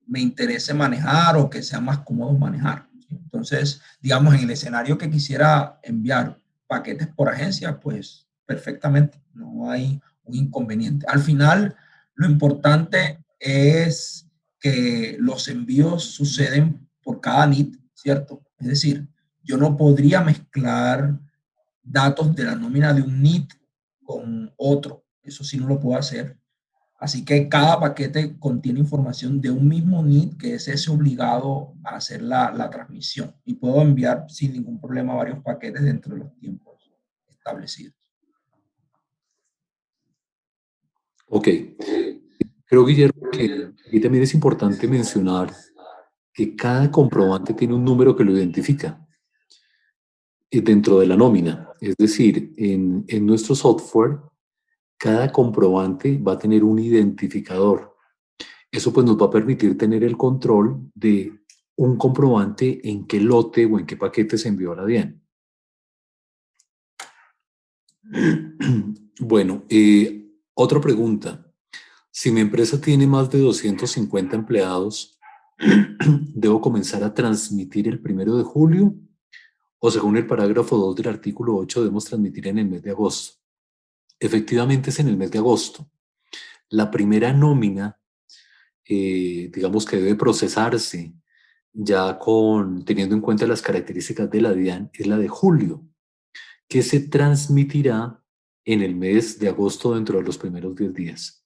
me interese manejar o que sea más cómodo manejar. Entonces, digamos, en el escenario que quisiera enviar paquetes por agencia, pues perfectamente, no hay un inconveniente. Al final, lo importante es que los envíos suceden por cada NIT, ¿cierto? Es decir, yo no podría mezclar datos de la nómina de un NIT con otro. Eso sí no lo puedo hacer. Así que cada paquete contiene información de un mismo NIT, que es ese obligado a hacer la transmisión. Y puedo enviar sin ningún problema varios paquetes dentro de los tiempos establecidos. Ok. Creo, Guillermo, que aquí también es importante mencionar que cada comprobante tiene un número que lo identifica dentro de la nómina. Es decir, en nuestro software, cada comprobante va a tener un identificador. Eso pues nos va a permitir tener el control de un comprobante en qué lote o en qué paquete se envió a la DIAN. Bueno, otra pregunta. Si mi empresa tiene más de 250 empleados, ¿debo comenzar a transmitir el 1 de julio? O según el parágrafo 2 del artículo 8, debemos transmitir en el mes de agosto. Efectivamente es en el mes de agosto. La primera nómina, digamos que debe procesarse ya teniendo en cuenta las características de la DIAN, es la de julio, que se transmitirá en el mes de agosto dentro de los primeros 10 días.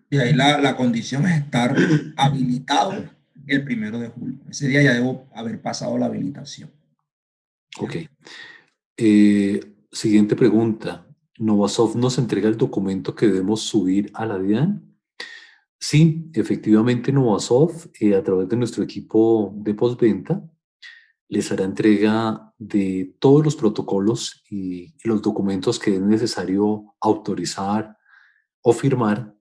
Y ahí la condición es estar habilitado el 1 de julio. Ese día ya debo haber pasado la habilitación. Ok. Siguiente pregunta. ¿Novasoft nos entrega el documento que debemos subir a la DIAN? Sí, efectivamente Novasoft, a través de nuestro equipo de postventa, les hará entrega de todos los protocolos y los documentos que es necesario autorizar o firmar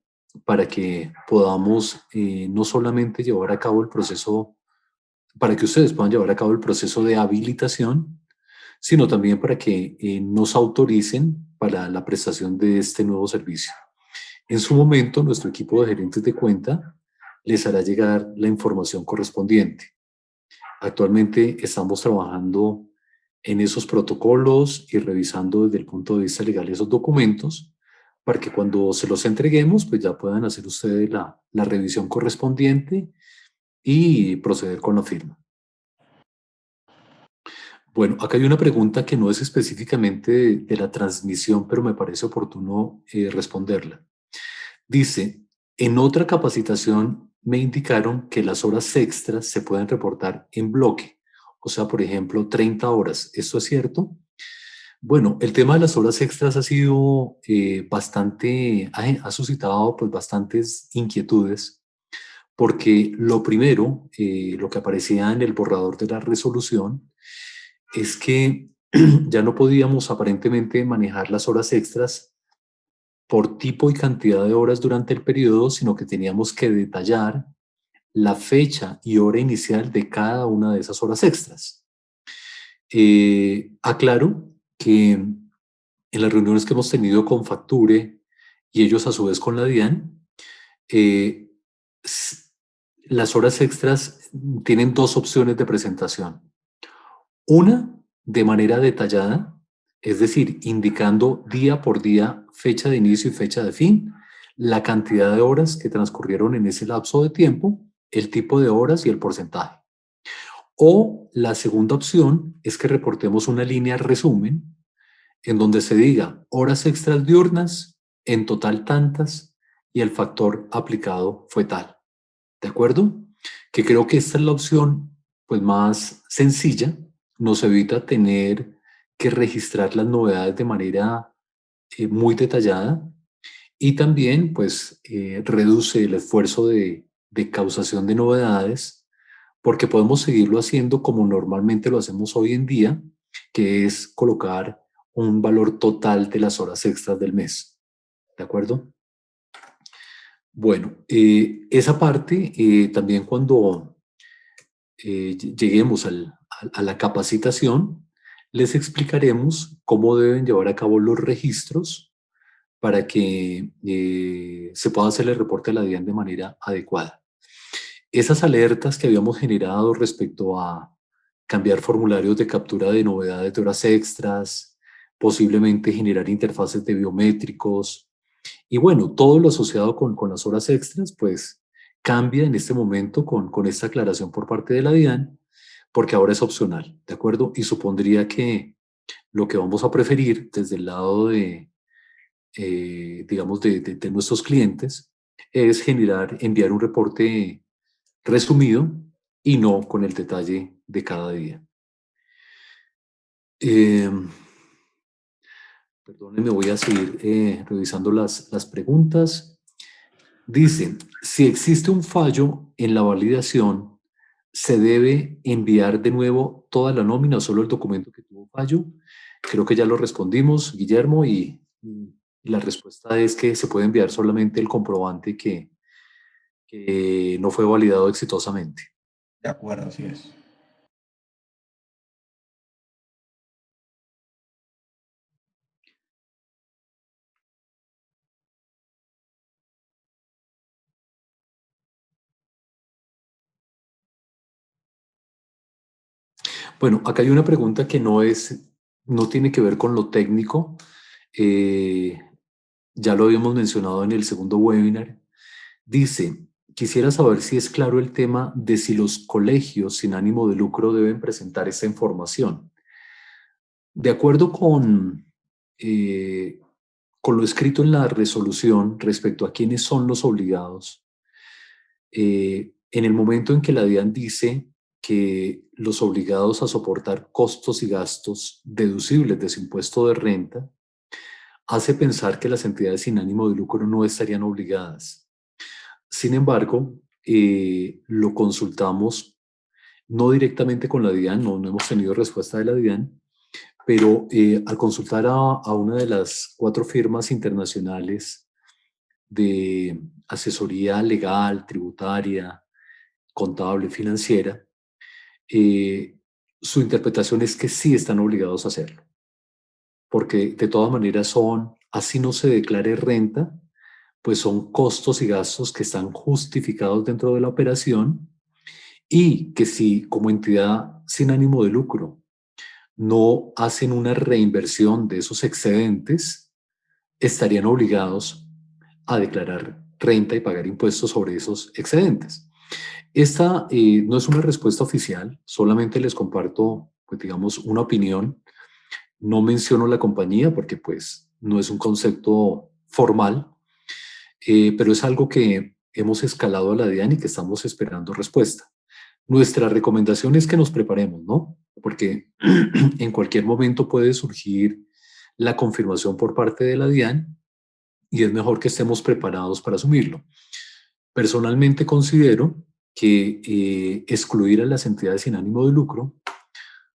para que podamos no solamente llevar a cabo el proceso, para que ustedes puedan llevar a cabo el proceso de habilitación, sino también para que nos autoricen para la prestación de este nuevo servicio. En su momento, nuestro equipo de gerentes de cuenta les hará llegar la información correspondiente. Actualmente estamos trabajando en esos protocolos y revisando desde el punto de vista legal esos documentos para que cuando se los entreguemos, pues ya puedan hacer ustedes la revisión correspondiente y proceder con la firma. Bueno, acá hay una pregunta que no es específicamente de la transmisión, pero me parece oportuno responderla. Dice, en otra capacitación me indicaron que las horas extras se pueden reportar en bloque, o sea, por ejemplo, 30 horas. ¿Esto es cierto? Bueno, el tema de las horas extras ha sido ha suscitado pues bastantes inquietudes, porque lo primero, lo que aparecía en el borrador de la resolución, es que ya no podíamos aparentemente manejar las horas extras por tipo y cantidad de horas durante el periodo, sino que teníamos que detallar la fecha y hora inicial de cada una de esas horas extras. Aclaro que en las reuniones que hemos tenido con Facture y ellos a su vez con la DIAN, eh, las horas extras tienen dos opciones de presentación. Una, de manera detallada, es decir, indicando día por día, fecha de inicio y fecha de fin, la cantidad de horas que transcurrieron en ese lapso de tiempo, el tipo de horas y el porcentaje. O la segunda opción es que reportemos una línea resumen en donde se diga horas extras diurnas, en total tantas, y el factor aplicado fue tal. ¿De acuerdo? Que creo que esta es la opción pues más sencilla, nos evita tener que registrar las novedades de manera muy detallada y también pues reduce el esfuerzo de causación de novedades porque podemos seguirlo haciendo como normalmente lo hacemos hoy en día, que es colocar un valor total de las horas extras del mes. ¿De acuerdo? Bueno, esa parte también cuando lleguemos a la capacitación, les explicaremos cómo deben llevar a cabo los registros para que se pueda hacer el reporte a la DIAN de manera adecuada. Esas alertas que habíamos generado respecto a cambiar formularios de captura de novedades de horas extras, posiblemente generar interfaces de biométricos, y bueno, todo lo asociado con las horas extras, pues cambia en este momento con esta aclaración por parte de la DIAN, porque ahora es opcional, ¿de acuerdo? Y supondría que lo que vamos a preferir desde el lado de, digamos, de nuestros clientes es generar, enviar un reporte resumido y no con el detalle de cada día. Perdónenme, voy a seguir revisando las preguntas. Dice, si existe un fallo en la validación, ¿se debe enviar de nuevo toda la nómina o solo el documento que tuvo fallo? Creo que ya lo respondimos, Guillermo, y la respuesta es que se puede enviar solamente el comprobante que no fue validado exitosamente. De acuerdo, así es. Bueno, acá hay una pregunta que no tiene que ver con lo técnico. Eh, ya lo habíamos mencionado en el segundo webinar. Dice, quisiera saber si es claro el tema de si los colegios sin ánimo de lucro deben presentar esta información. De acuerdo eh, con lo escrito en la resolución respecto a quiénes son los obligados, en el momento en que la DIAN dice que los obligados a soportar costos y gastos deducibles de su impuesto de renta, hace pensar que las entidades sin ánimo de lucro no estarían obligadas. Sin embargo, lo consultamos no directamente con la DIAN, no hemos tenido respuesta de la DIAN, pero al consultar a una de las 4 firmas internacionales de asesoría legal, tributaria, contable, financiera, su interpretación es que sí están obligados a hacerlo, porque de todas maneras así no se declare renta, pues son costos y gastos que están justificados dentro de la operación y que si como entidad sin ánimo de lucro no hacen una reinversión de esos excedentes, estarían obligados a declarar renta y pagar impuestos sobre esos excedentes. Esta no es una respuesta oficial, solamente les comparto, pues digamos, una opinión. No menciono la compañía porque pues no es un concepto formal, pero es algo que hemos escalado a la DIAN y que estamos esperando respuesta. Nuestra recomendación es que nos preparemos, ¿no? Porque en cualquier momento puede surgir la confirmación por parte de la DIAN y es mejor que estemos preparados para asumirlo. Personalmente considero que excluir a las entidades sin ánimo de lucro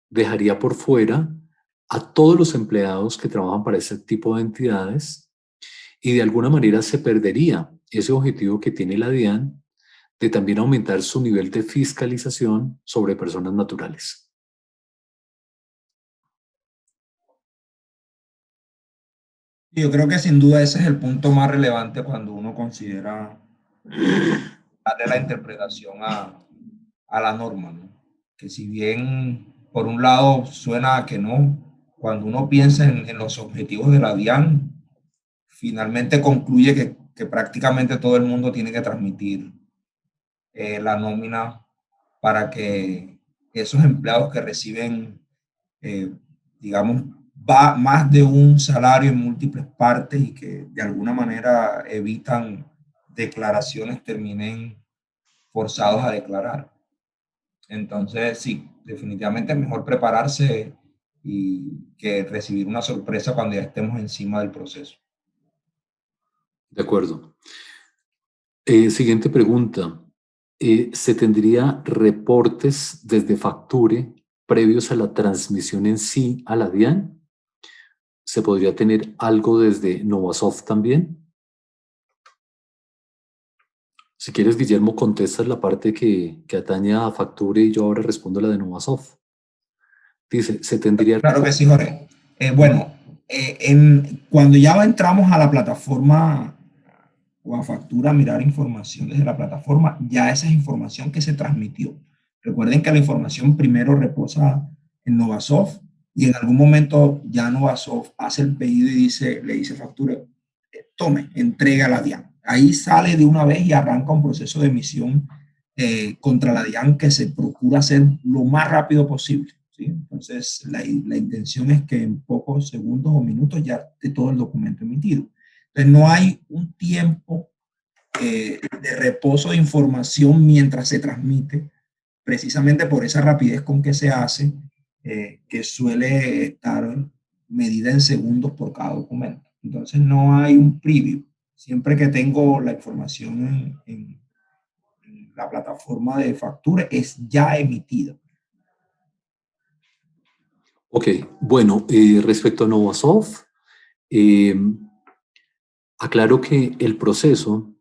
dejaría por fuera a todos los empleados que trabajan para ese tipo de entidades y de alguna manera se perdería ese objetivo que tiene la DIAN de también aumentar su nivel de fiscalización sobre personas naturales. Yo creo que sin duda ese es el punto más relevante cuando uno considera darle la interpretación a la norma, ¿no? Que si bien por un lado suena a que no, cuando uno piensa en los objetivos de la DIAN, finalmente concluye que prácticamente todo el mundo tiene que transmitir la nómina para que esos empleados que reciben, digamos, más de un salario en múltiples partes y que de alguna manera evitan declaraciones terminen forzados a declarar. Entonces, sí, definitivamente es mejor prepararse y que recibir una sorpresa cuando ya estemos encima del proceso. De acuerdo. Siguiente pregunta. ¿Se tendría reportes desde Facture previos a la transmisión en sí a la DIAN? ¿Se podría tener algo desde Novasoft también? Si quieres, Guillermo, contestas la parte que atañe a Facture y yo ahora respondo la de Novasoft. Dice, ¿se tendría... Claro que sí, Jorge. Bueno, cuando ya entramos a la plataforma o a Factura a mirar información desde la plataforma, ya esa es información que se transmitió. Recuerden que la información primero reposa en Novasoft y en algún momento ya Novasoft hace el pedido y le dice Factura, tome, entrega la DIAN. Ahí sale de una vez y arranca un proceso de emisión contra la DIAN que se procura hacer lo más rápido posible, ¿sí? Entonces, la intención es que en pocos segundos o minutos ya esté todo el documento emitido. Entonces, no hay un tiempo de reposo de información mientras se transmite, precisamente por esa rapidez con que se hace, que suele estar medida en segundos por cada documento. Entonces no hay un preview. Siempre que tengo la información en la plataforma de Factura, es ya emitida. Ok, bueno, respecto a Novasoft, aclaro que el proceso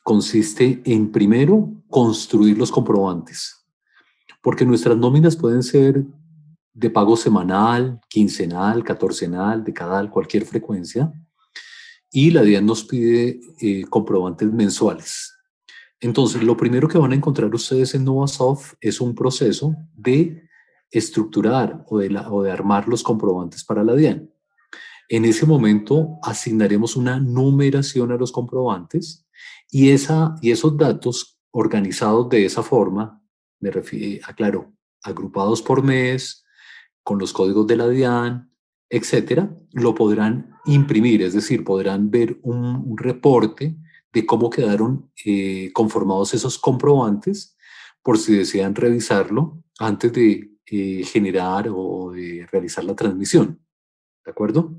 consiste en, primero, construir los comprobantes, porque nuestras nóminas pueden ser de pago semanal, quincenal, catorcenal, decadal, cualquier frecuencia, y la DIAN nos pide comprobantes mensuales. Entonces, lo primero que van a encontrar ustedes en Novasoft es un proceso de estructurar o de armar los comprobantes para la DIAN. En ese momento asignaremos una numeración a los comprobantes y esos datos organizados de esa forma, me refiero, aclaro, agrupados por mes, con los códigos de la DIAN, etcétera, lo podrán imprimir, es decir, podrán ver un reporte de cómo quedaron conformados esos comprobantes por si desean revisarlo antes de generar o de realizar la transmisión. ¿De acuerdo?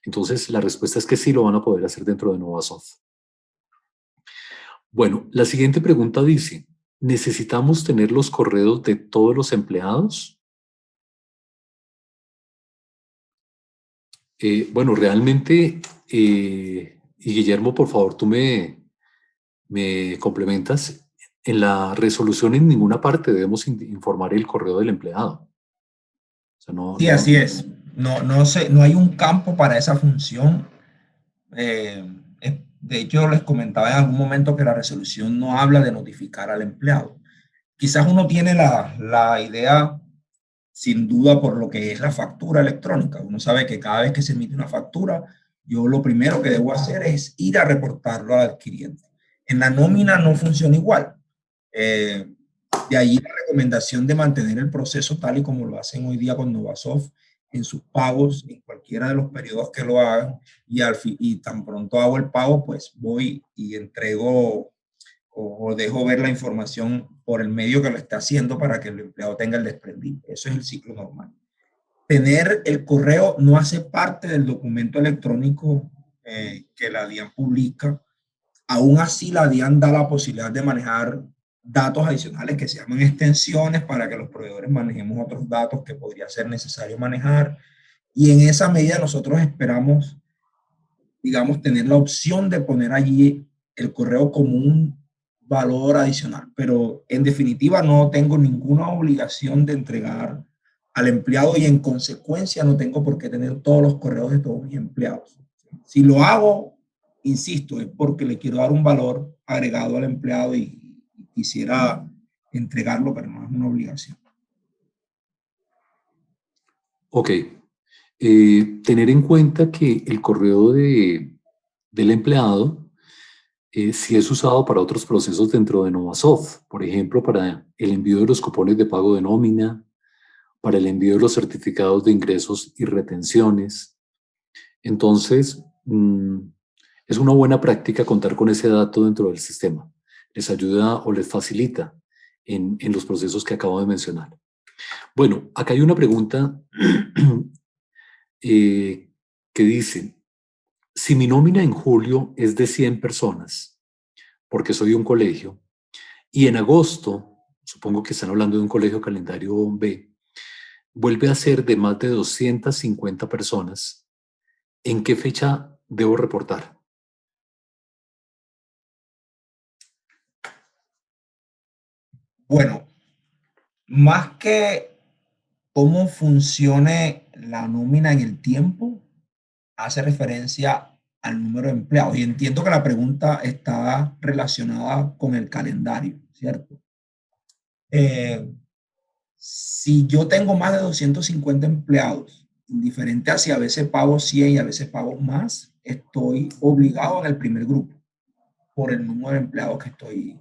Entonces, la respuesta es que sí lo van a poder hacer dentro de Novasoft. Bueno, la siguiente pregunta dice, ¿necesitamos tener los correos de todos los empleados? Bueno, realmente, y Guillermo, por favor, tú me complementas. En la resolución en ninguna parte debemos informar el correo del empleado. O sea, Sí, así es. No hay un campo para esa función. De hecho, les comentaba en algún momento que la resolución no habla de notificar al empleado. Quizás uno tiene la idea, sin duda, por lo que es la factura electrónica. Uno sabe que cada vez que se emite una factura, yo lo primero que debo hacer es ir a reportarlo al adquiriente. En la nómina no funciona igual. De ahí la recomendación de mantener el proceso tal y como lo hacen hoy día con Novasoft en sus pagos, en cualquiera de los periodos que lo hagan, y tan pronto hago el pago, pues voy y entrego o dejo ver la información por el medio que lo está haciendo para que el empleado tenga el desprendido. Eso es el ciclo normal. Tener el correo no hace parte del documento electrónico que la DIAN publica. Aún así, la DIAN da la posibilidad de manejar datos adicionales que se llaman extensiones para que los proveedores manejemos otros datos que podría ser necesario manejar. Y en esa medida nosotros esperamos, digamos, tener la opción de poner allí el correo como un valor adicional. Pero en definitiva no tengo ninguna obligación de entregar al empleado y en consecuencia no tengo por qué tener todos los correos de todos mis empleados. Si lo hago, insisto, es porque le quiero dar un valor agregado al empleado y quisiera entregarlo, pero no es una obligación. Ok. Tener en cuenta que el correo del empleado sí es usado para otros procesos dentro de Novasoft, por ejemplo, para el envío de los cupones de pago de nómina, para el envío de los certificados de ingresos y retenciones. Entonces, es una buena práctica contar con ese dato dentro del sistema. Les ayuda o les facilita en los procesos que acabo de mencionar. Bueno, acá hay una pregunta que dice, si mi nómina en julio es de 100 personas, porque soy un colegio, y en agosto, supongo que están hablando de un colegio calendario B, vuelve a ser de más de 250 personas, ¿en qué fecha debo reportar? Bueno, más que cómo funcione la nómina en el tiempo, hace referencia al número de empleados. Y entiendo que la pregunta está relacionada con el calendario, ¿cierto? Si yo tengo más de 250 empleados, indiferente a si a veces pago 100 y a veces pago más, estoy obligado en el primer grupo por el número de empleados que estoy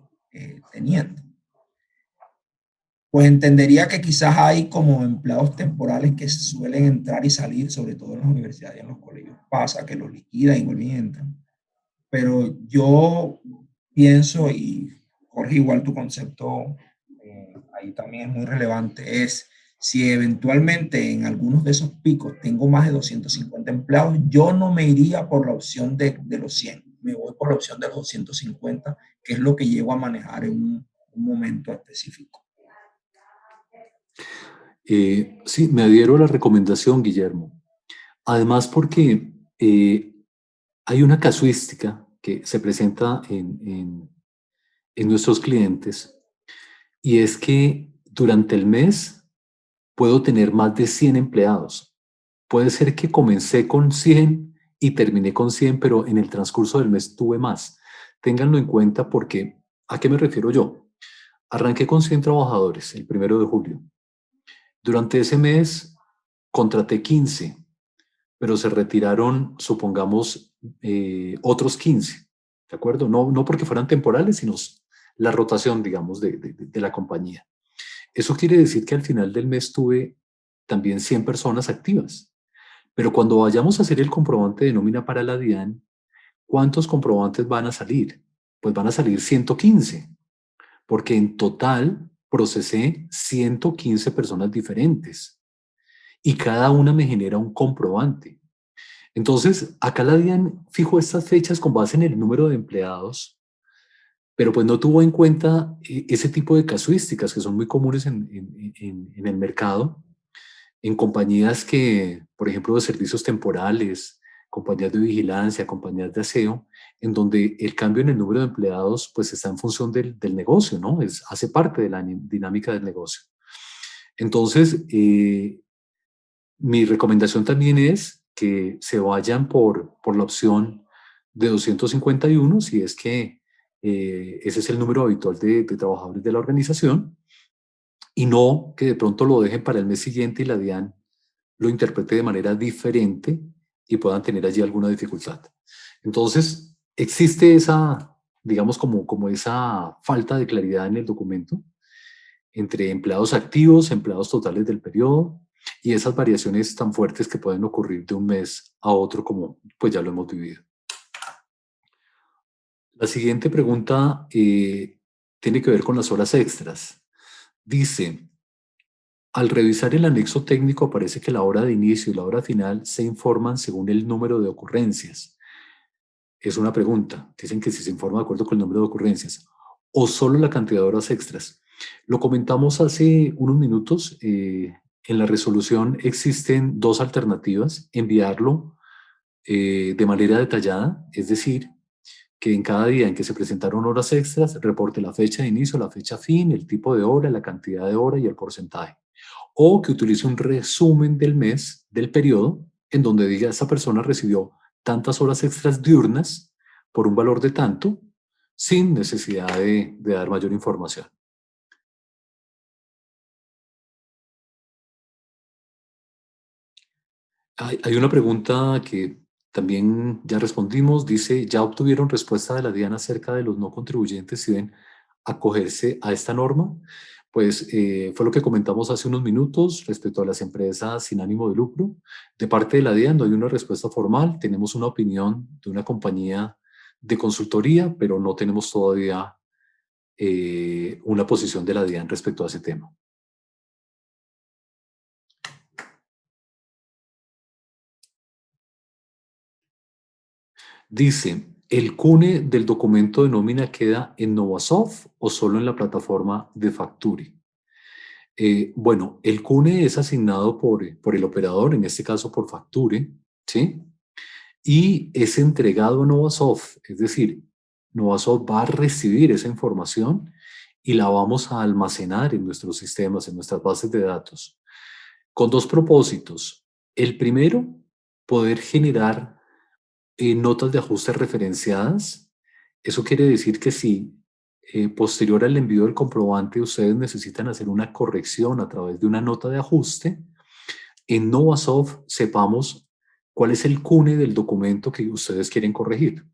teniendo. Pues entendería que quizás hay como empleados temporales que suelen entrar y salir, sobre todo en las universidades y en los colegios. Pasa que los liquidan y vuelven y entran. Pero yo pienso, y Jorge, igual tu concepto ahí también es muy relevante, es si eventualmente en algunos de esos picos tengo más de 250 empleados, yo no me iría por la opción de los 100, me voy por la opción de los 250, que es lo que llego a manejar en un momento específico. Sí, me adhiero a la recomendación, Guillermo. Además, porque hay una casuística que se presenta en nuestros clientes y es que durante el mes puedo tener más de 100 empleados. Puede ser que comencé con 100 y terminé con 100, pero en el transcurso del mes tuve más. Ténganlo en cuenta porque, ¿a qué me refiero yo? Arranqué con 100 trabajadores el 1 de julio. Durante ese mes contraté 15, pero se retiraron, supongamos, otros 15, ¿de acuerdo? No porque fueran temporales, sino la rotación, digamos, de la compañía. Eso quiere decir que al final del mes tuve también 100 personas activas. Pero cuando vayamos a hacer el comprobante de nómina para la DIAN, ¿cuántos comprobantes van a salir? Pues van a salir 115, porque en total procesé 115 personas diferentes y cada una me genera un comprobante. Entonces, acá la DIAN fijó estas fechas con base en el número de empleados, pero pues no tuvo en cuenta ese tipo de casuísticas que son muy comunes en el mercado, en compañías que, por ejemplo, de servicios temporales, compañías de vigilancia, compañías de aseo, en donde el cambio en el número de empleados pues está en función del negocio, ¿no? Hace parte de la dinámica del negocio. Entonces, mi recomendación también es que se vayan por la opción de 251, si es que ese es el número habitual de trabajadores de la organización, y no que de pronto lo dejen para el mes siguiente y la DIAN lo interprete de manera diferente y puedan tener allí alguna dificultad. Entonces, existe esa, digamos, como esa falta de claridad en el documento entre empleados activos, empleados totales del periodo y esas variaciones tan fuertes que pueden ocurrir de un mes a otro, como pues ya lo hemos vivido. La siguiente pregunta tiene que ver con las horas extras. Dice, al revisar el anexo técnico aparece que la hora de inicio y la hora final se informan según el número de ocurrencias. Es una pregunta. Dicen que si se informa de acuerdo con el número de ocurrencias o solo la cantidad de horas extras. Lo comentamos hace unos minutos En la resolución existen dos alternativas: enviarlo de manera detallada, es decir, que en cada día en que se presentaron horas extras, reporte la fecha de inicio, la fecha fin, el tipo de hora, la cantidad de hora y el porcentaje. O que utilice un resumen del mes, del periodo, en donde diga esta persona recibió tantas horas extras diurnas por un valor de tanto, sin necesidad de dar mayor información. Hay una pregunta que también ya respondimos. Dice, ¿ya obtuvieron respuesta de la DIAN acerca de los no contribuyentes si deben acogerse a esta norma? Pues fue lo que comentamos hace unos minutos respecto a las empresas sin ánimo de lucro. De parte de la DIAN no hay una respuesta formal. Tenemos una opinión de una compañía de consultoría, pero no tenemos todavía una posición de la DIAN respecto a ese tema. Dice, ¿el CUNE del documento de nómina queda en Novasoft o solo en la plataforma de Facturi? Bueno, el CUNE es asignado por el operador, en este caso por Facture, ¿sí? Y es entregado a Novasoft, es decir, Novasoft va a recibir esa información y la vamos a almacenar en nuestros sistemas, en nuestras bases de datos, con dos propósitos. El primero, poder generar notas de ajuste referenciadas. Eso quiere decir que si posterior al envío del comprobante ustedes necesitan hacer una corrección a través de una nota de ajuste, en Novasoft sepamos cuál es el CUNE del documento que ustedes quieren corregir.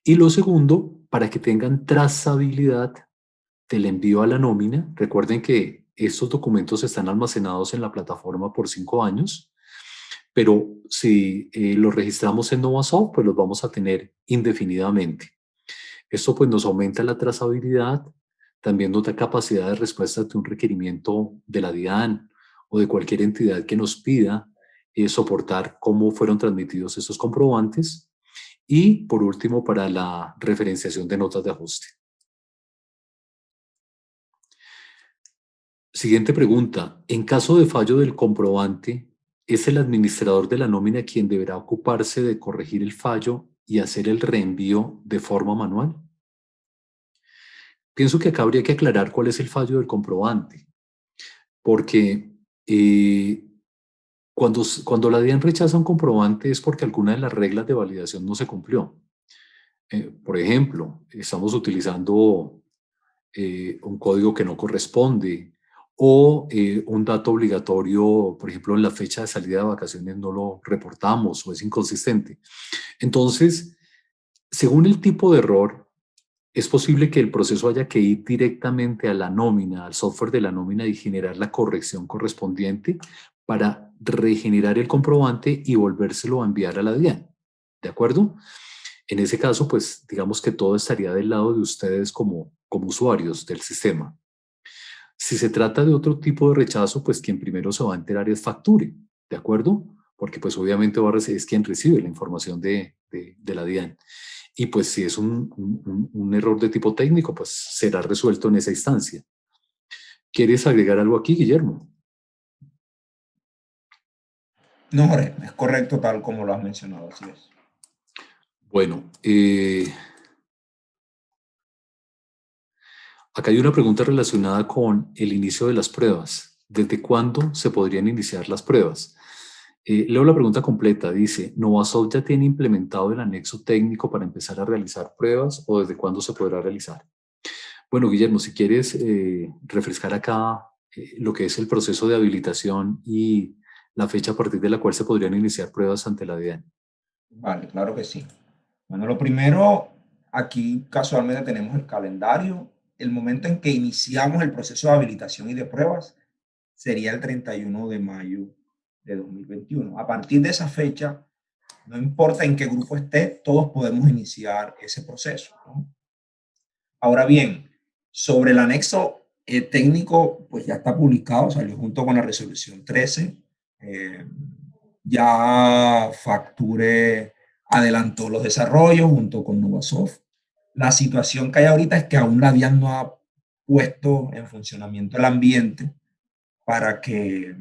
Y lo segundo, para que tengan trazabilidad del envío a la nómina. Recuerden que estos documentos están almacenados en la plataforma por 5 años, pero si los registramos en Novasoft, pues los vamos a tener indefinidamente. Esto pues nos aumenta la trazabilidad, también nos da capacidad de respuesta ante un requerimiento de la DIAN o de cualquier entidad que nos pida soportar cómo fueron transmitidos estos comprobantes. Y por último, para la referenciación de notas de ajuste. Siguiente pregunta. En caso de fallo del comprobante, ¿es el administrador de la nómina quien deberá ocuparse de corregir el fallo y hacer el reenvío de forma manual? Pienso que acá habría que aclarar cuál es el fallo del comprobante, porque cuando la DIAN rechaza un comprobante es porque alguna de las reglas de validación no se cumplió. Por ejemplo, estamos utilizando un código que no corresponde, o un dato obligatorio, por ejemplo, en la fecha de salida de vacaciones no lo reportamos o es inconsistente. Entonces, según el tipo de error, es posible que el proceso haya que ir directamente a la nómina, al software de la nómina y generar la corrección correspondiente para regenerar el comprobante y volvérselo a enviar a la DIAN. ¿De acuerdo? En ese caso, pues digamos que todo estaría del lado de ustedes como usuarios del sistema. Si se trata de otro tipo de rechazo, pues quien primero se va a enterar es Facture, ¿de acuerdo? Porque pues obviamente es quien recibe la información de la DIAN. Y pues si es un error de tipo técnico, pues será resuelto en esa instancia. ¿Quieres agregar algo aquí, Guillermo? No, Jorge, es correcto tal como lo has mencionado, así es. Bueno, acá hay una pregunta relacionada con el inicio de las pruebas. ¿Desde cuándo se podrían iniciar las pruebas? Leo la pregunta completa. Dice, ¿Novasoft ya tiene implementado el anexo técnico para empezar a realizar pruebas o desde cuándo se podrá realizar? Bueno, Guillermo, si quieres refrescar acá lo que es el proceso de habilitación y la fecha a partir de la cual se podrían iniciar pruebas ante la DIAN. Vale, claro que sí. Bueno, lo primero, aquí casualmente tenemos el calendario. El momento en que iniciamos el proceso de habilitación y de pruebas sería el 31 de mayo de 2021. A partir de esa fecha, no importa en qué grupo esté, todos podemos iniciar ese proceso, ¿no? Ahora bien, sobre el anexo técnico, pues ya está publicado, salió junto con la resolución 13. Ya Facture adelantó los desarrollos junto con Novasoft. La situación que hay ahorita es que aún la DIAN no ha puesto en funcionamiento el ambiente para que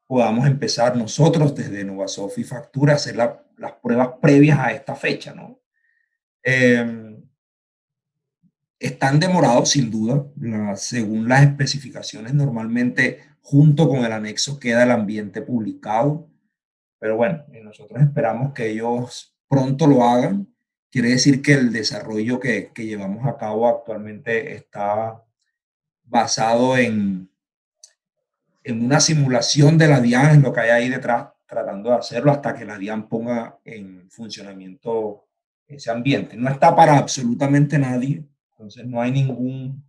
podamos empezar nosotros desde Novasoft y Factura a hacer las pruebas previas a esta fecha, ¿no? Están demorados sin duda, según las especificaciones normalmente junto con el anexo queda el ambiente publicado, pero bueno, nosotros esperamos que ellos pronto lo hagan. Quiere decir que el desarrollo que llevamos a cabo actualmente está basado en una simulación de la DIAN, en lo que hay ahí detrás, tratando de hacerlo hasta que la DIAN ponga en funcionamiento ese ambiente. No está para absolutamente nadie, entonces no hay ningún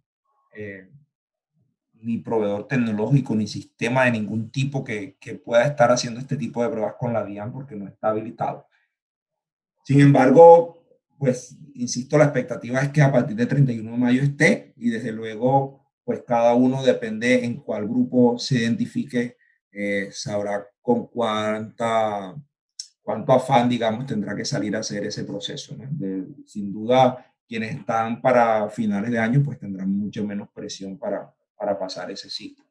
ni proveedor tecnológico ni sistema de ningún tipo que pueda estar haciendo este tipo de pruebas con la DIAN porque no está habilitado. Sin embargo, pues, insisto, la expectativa es que a partir del 31 de mayo esté y desde luego, pues cada uno depende en cuál grupo se identifique, sabrá con cuánto afán, digamos, tendrá que salir a hacer ese proceso, ¿no? Sin duda, quienes están para finales de año, pues tendrán mucho menos presión para pasar ese ciclo.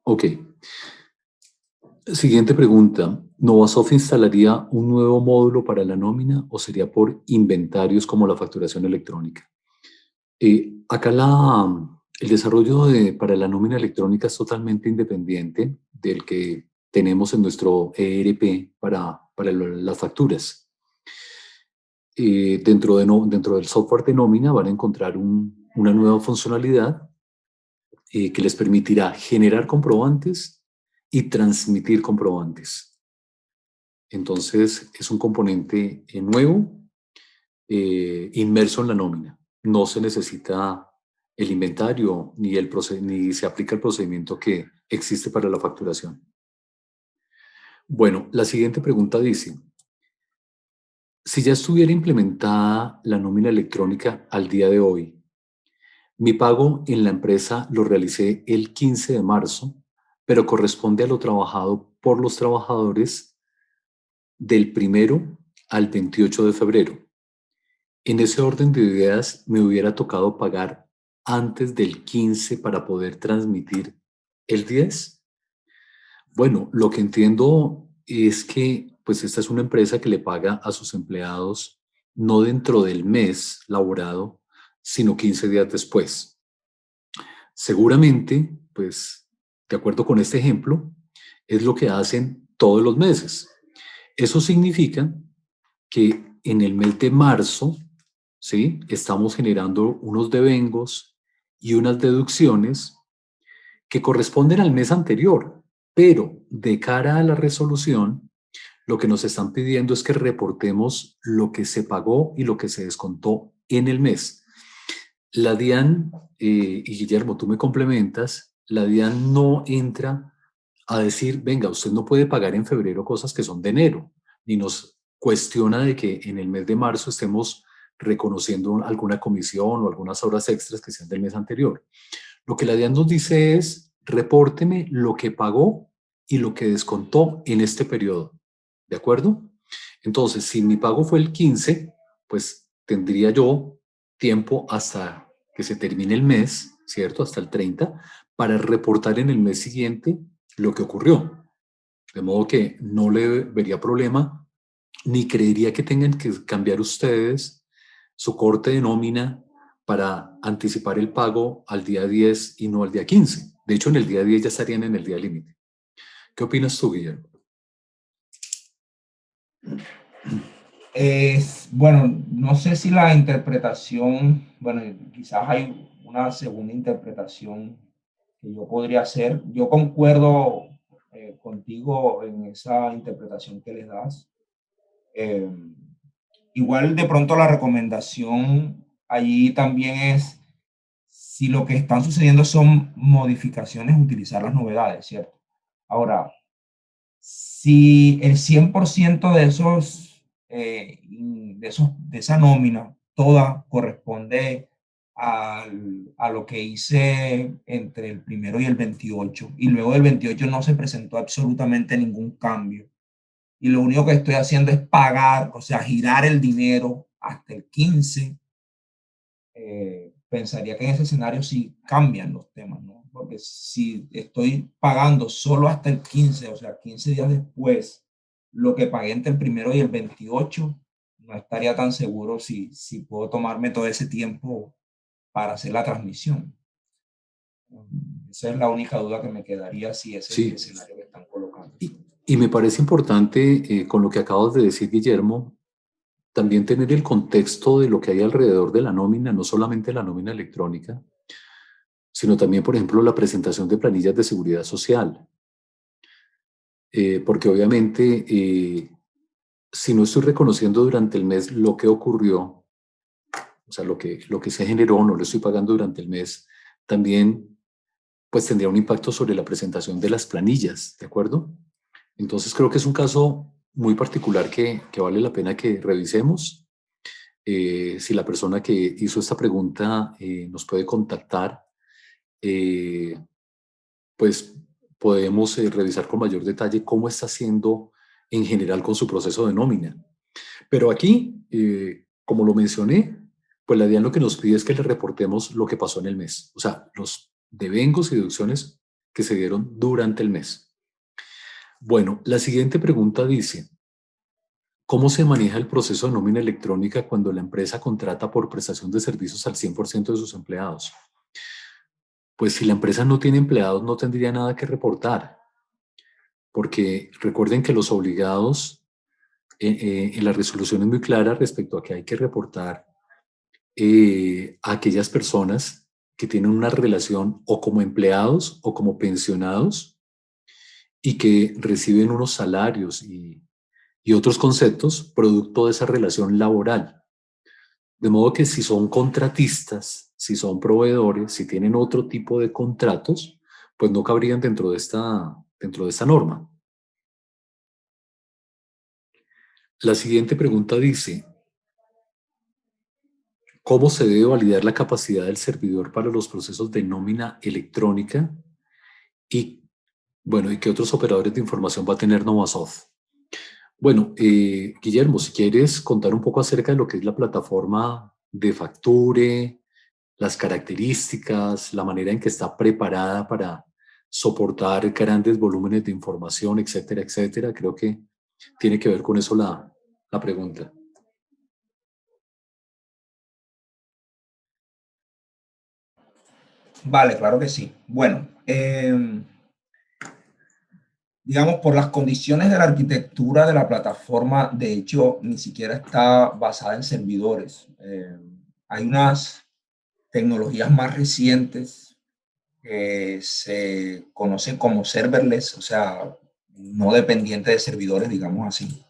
Ok. Siguiente pregunta. ¿Novasoft instalaría un nuevo módulo para la nómina o sería por inventarios como la facturación electrónica? Acá el desarrollo para la nómina electrónica es totalmente independiente del que tenemos en nuestro ERP para las facturas. Dentro del software de nómina van a encontrar una nueva funcionalidad que les permitirá generar comprobantes y transmitir comprobantes. Entonces, es un componente nuevo, inmerso en la nómina. No se necesita el inventario ni se aplica el procedimiento que existe para la facturación. Bueno, la siguiente pregunta dice, si ya estuviera implementada la nómina electrónica al día de hoy, mi pago en la empresa lo realicé el 15 de marzo, pero corresponde a lo trabajado por los trabajadores del 1 al 28 de febrero. En ese orden de ideas, me hubiera tocado pagar antes del 15 para poder transmitir el 10. Bueno, lo que entiendo es que pues esta es una empresa que le paga a sus empleados no dentro del mes laborado, sino 15 días después. Seguramente, pues, de acuerdo con este ejemplo, es lo que hacen todos los meses. Eso significa que en el mes de marzo, ¿sí?, estamos generando unos devengos y unas deducciones que corresponden al mes anterior, pero de cara a la resolución, lo que nos están pidiendo es que reportemos lo que se pagó y lo que se descontó en el mes. La DIAN, y Guillermo, tú me complementas, la DIAN no entra a decir, venga, usted no puede pagar en febrero cosas que son de enero, ni nos cuestiona de que en el mes de marzo estemos reconociendo alguna comisión o algunas horas extras que sean del mes anterior. Lo que la DIAN nos dice es, repórteme lo que pagó y lo que descontó en este periodo, ¿de acuerdo? Entonces, si mi pago fue el 15, pues tendría yo tiempo hasta que se termine el mes, ¿cierto? Hasta el 30, para reportar en el mes siguiente lo que ocurrió. De modo que no le vería problema, ni creería que tengan que cambiar ustedes su corte de nómina para anticipar el pago al día 10 y no al día 15. De hecho, en el día 10 ya estarían en el día límite. ¿Qué opinas tú, Guillermo? Bueno, no sé si la interpretación, bueno, quizás hay una segunda interpretación que yo podría hacer. Yo concuerdo contigo en esa interpretación que les das. Igual de pronto la recomendación allí también es, si lo que están sucediendo son modificaciones, utilizar las novedades, ¿cierto? Ahora, si el 100% de esa nómina, toda corresponde a lo que hice entre el 1 y el 28, y luego del 28 no se presentó absolutamente ningún cambio, y lo único que estoy haciendo es pagar, o sea, girar el dinero hasta el 15, pensaría que en ese escenario sí cambian los temas, ¿no? Porque si estoy pagando solo hasta el 15, o sea, 15 días después, lo que pagué entre el 1 y el 28, no estaría tan seguro si puedo tomarme todo ese tiempo para hacer la transmisión. Esa es la única duda que me quedaría si ese es el escenario que están colocando. Y me parece importante, con lo que acabas de decir, Guillermo, también tener el contexto de lo que hay alrededor de la nómina, no solamente la nómina electrónica, sino también, por ejemplo, la presentación de planillas de seguridad social. Porque obviamente, si no estoy reconociendo durante el mes lo que ocurrió, o sea, lo que se generó, no lo estoy pagando durante el mes, también pues tendría un impacto sobre la presentación de las planillas, ¿de acuerdo? Entonces creo que es un caso muy particular que vale la pena que revisemos. Si la persona que hizo esta pregunta nos puede contactar, pues podemos revisar con mayor detalle cómo está haciendo en general con su proceso de nómina. Pero aquí, como lo mencioné, pues la DIAN lo que nos pide es que le reportemos lo que pasó en el mes, o sea, los devengos y deducciones que se dieron durante el mes. Bueno, la siguiente pregunta dice, ¿cómo se maneja el proceso de nómina electrónica cuando la empresa contrata por prestación de servicios al 100% de sus empleados? Pues si la empresa no tiene empleados, no tendría nada que reportar, porque recuerden que los obligados en la resolución es muy clara respecto a que hay que reportar a aquellas personas que tienen una relación o como empleados o como pensionados y que reciben unos salarios y otros conceptos producto de esa relación laboral. De modo que si son contratistas, si son proveedores, si tienen otro tipo de contratos, pues no cabrían dentro de esta norma. La siguiente pregunta dice, ¿cómo se debe validar la capacidad del servidor para los procesos de nómina electrónica? Y, bueno, ¿y qué otros operadores de información va a tener Novasoft? Bueno, Guillermo, si quieres contar un poco acerca de lo que es la plataforma de Facture, las características, la manera en que está preparada para soportar grandes volúmenes de información, etcétera, etcétera. Creo que tiene que ver con eso la pregunta. Vale, claro que sí. Bueno, digamos, por las condiciones de la arquitectura de la plataforma, de hecho, ni siquiera está basada en servidores. Hay unas tecnologías más recientes que se conocen como serverless, o sea, no dependiente de servidores, digamos así,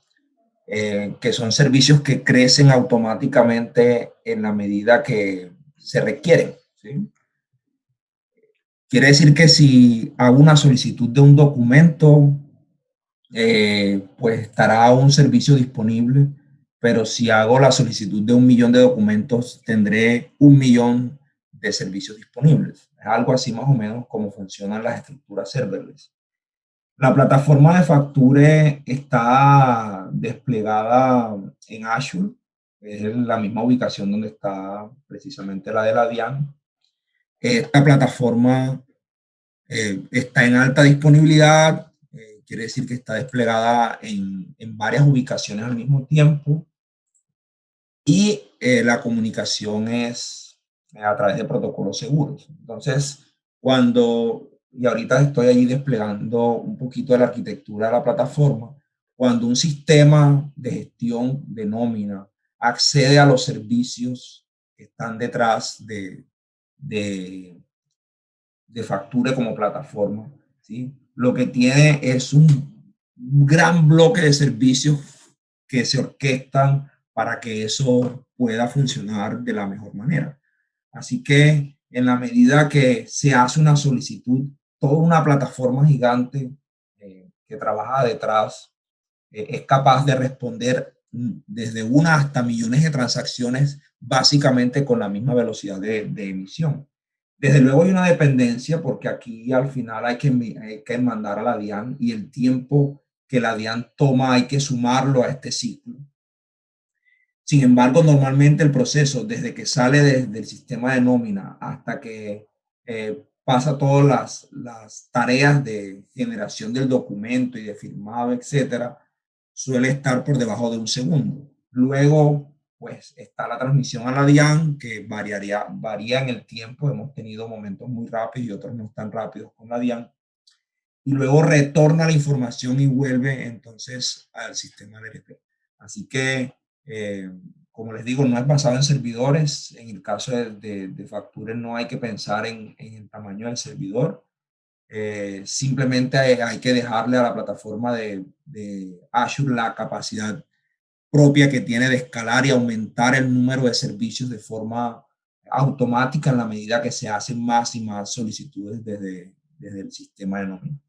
que son servicios que crecen automáticamente en la medida que se requieren, ¿sí? Quiere decir que si hago una solicitud de un documento, pues estará un servicio disponible, pero si hago la solicitud de 1.000.000 de documentos, tendré 1.000.000 de servicios disponibles. Es algo así más o menos como funcionan las estructuras serverless. La plataforma de Facture está desplegada en Azure, es la misma ubicación donde está precisamente la de la DIAN. Esta plataforma está en alta disponibilidad, quiere decir que está desplegada en varias ubicaciones al mismo tiempo y la comunicación es a través de protocolos seguros. Entonces, y ahorita estoy ahí desplegando un poquito de la arquitectura de la plataforma, cuando un sistema de gestión de nómina accede a los servicios que están detrás de Facture como plataforma, ¿sí? Lo que tiene es un gran bloque de servicios que se orquestan para que eso pueda funcionar de la mejor manera. Así que en la medida que se hace una solicitud, toda una plataforma gigante que trabaja detrás es capaz de responder desde una hasta millones de transacciones básicamente con la misma velocidad de emisión. Desde luego hay una dependencia porque aquí al final hay que mandar a la DIAN y el tiempo que la DIAN toma hay que sumarlo a este ciclo. Sin embargo, normalmente el proceso, desde que sale desde el sistema de nómina hasta que pasa todas las tareas de generación del documento y de firmado, etcétera, suele estar por debajo de un segundo. Luego, pues está la transmisión a la DIAN, que varía en el tiempo. Hemos tenido momentos muy rápidos y otros no tan rápidos con la DIAN. Y luego retorna la información y vuelve entonces al sistema DLP. Así que, como les digo, no es basado en servidores. En el caso de Facture no hay que pensar en el tamaño del servidor. Simplemente hay que dejarle a la plataforma de Azure la capacidad propia que tiene de escalar y aumentar el número de servicios de forma automática en la medida que se hacen más y más solicitudes desde el sistema de nómina.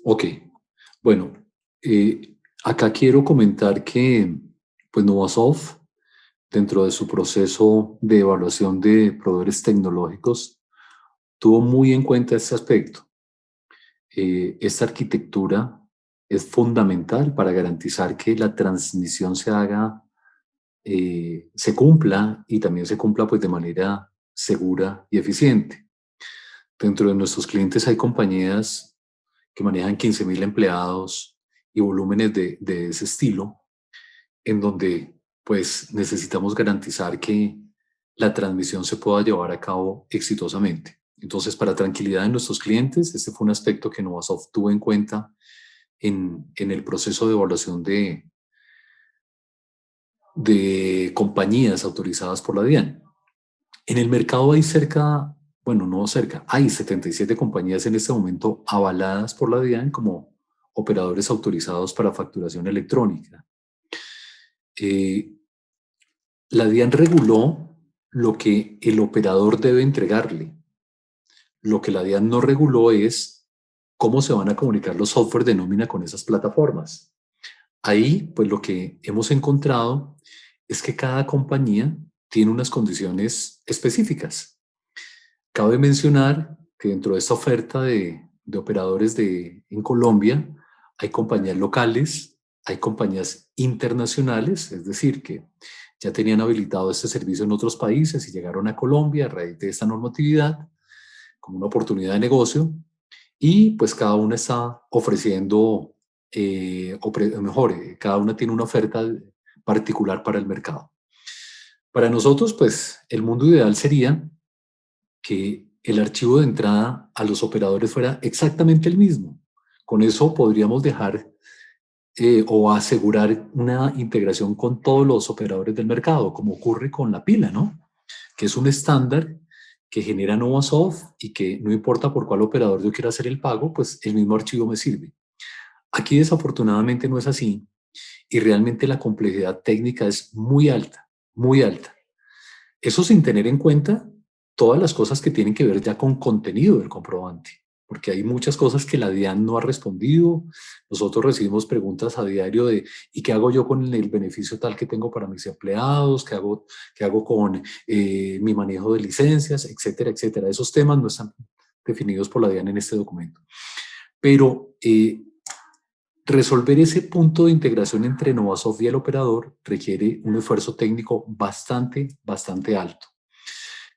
Ok, bueno, acá quiero comentar que pues Novasoft, dentro de su proceso de evaluación de proveedores tecnológicos, tuvo muy en cuenta este aspecto. Esta arquitectura es fundamental para garantizar que la transmisión se haga, se cumpla y también se cumpla pues de manera segura y eficiente. Dentro de nuestros clientes hay compañías que manejan 15.000 empleados y volúmenes de ese estilo, en donde pues necesitamos garantizar que la transmisión se pueda llevar a cabo exitosamente. Entonces, para tranquilidad de nuestros clientes, este fue un aspecto que Novasoft tuvo en cuenta en el proceso de evaluación de compañías autorizadas por la DIAN. En el mercado hay cerca, bueno, no cerca, hay 77 compañías en este momento avaladas por la DIAN como operadores autorizados para facturación electrónica. La DIAN reguló lo que el operador debe entregarle. Lo que la DIAN no reguló es cómo se van a comunicar los software de nómina con esas plataformas. Ahí, pues lo que hemos encontrado es que cada compañía tiene unas condiciones específicas. Cabe mencionar que dentro de esta oferta de operadores en Colombia hay compañías locales, hay compañías internacionales, es decir, que ya tenían habilitado este servicio en otros países y llegaron a Colombia a raíz de esta normatividad como una oportunidad de negocio, y pues cada una está ofreciendo, cada una tiene una oferta particular para el mercado. Para nosotros, pues el mundo ideal sería que el archivo de entrada a los operadores fuera exactamente el mismo. Con eso podríamos dejar o asegurar una integración con todos los operadores del mercado, como ocurre con la pila, ¿no? Que es un estándar que genera Novasoft y que no importa por cuál operador yo quiera hacer el pago, pues el mismo archivo me sirve. Aquí desafortunadamente no es así y realmente la complejidad técnica es muy alta, muy alta. Eso sin tener en cuenta todas las cosas que tienen que ver ya con contenido del comprobante, porque hay muchas cosas que la DIAN no ha respondido. Nosotros recibimos preguntas a diario de ¿y qué hago yo con el beneficio tal que tengo para mis empleados? Qué hago con mi manejo de licencias? Etcétera, etcétera. Esos temas no están definidos por la DIAN en este documento. Pero resolver ese punto de integración entre Novasoft y el operador requiere un esfuerzo técnico bastante, bastante alto.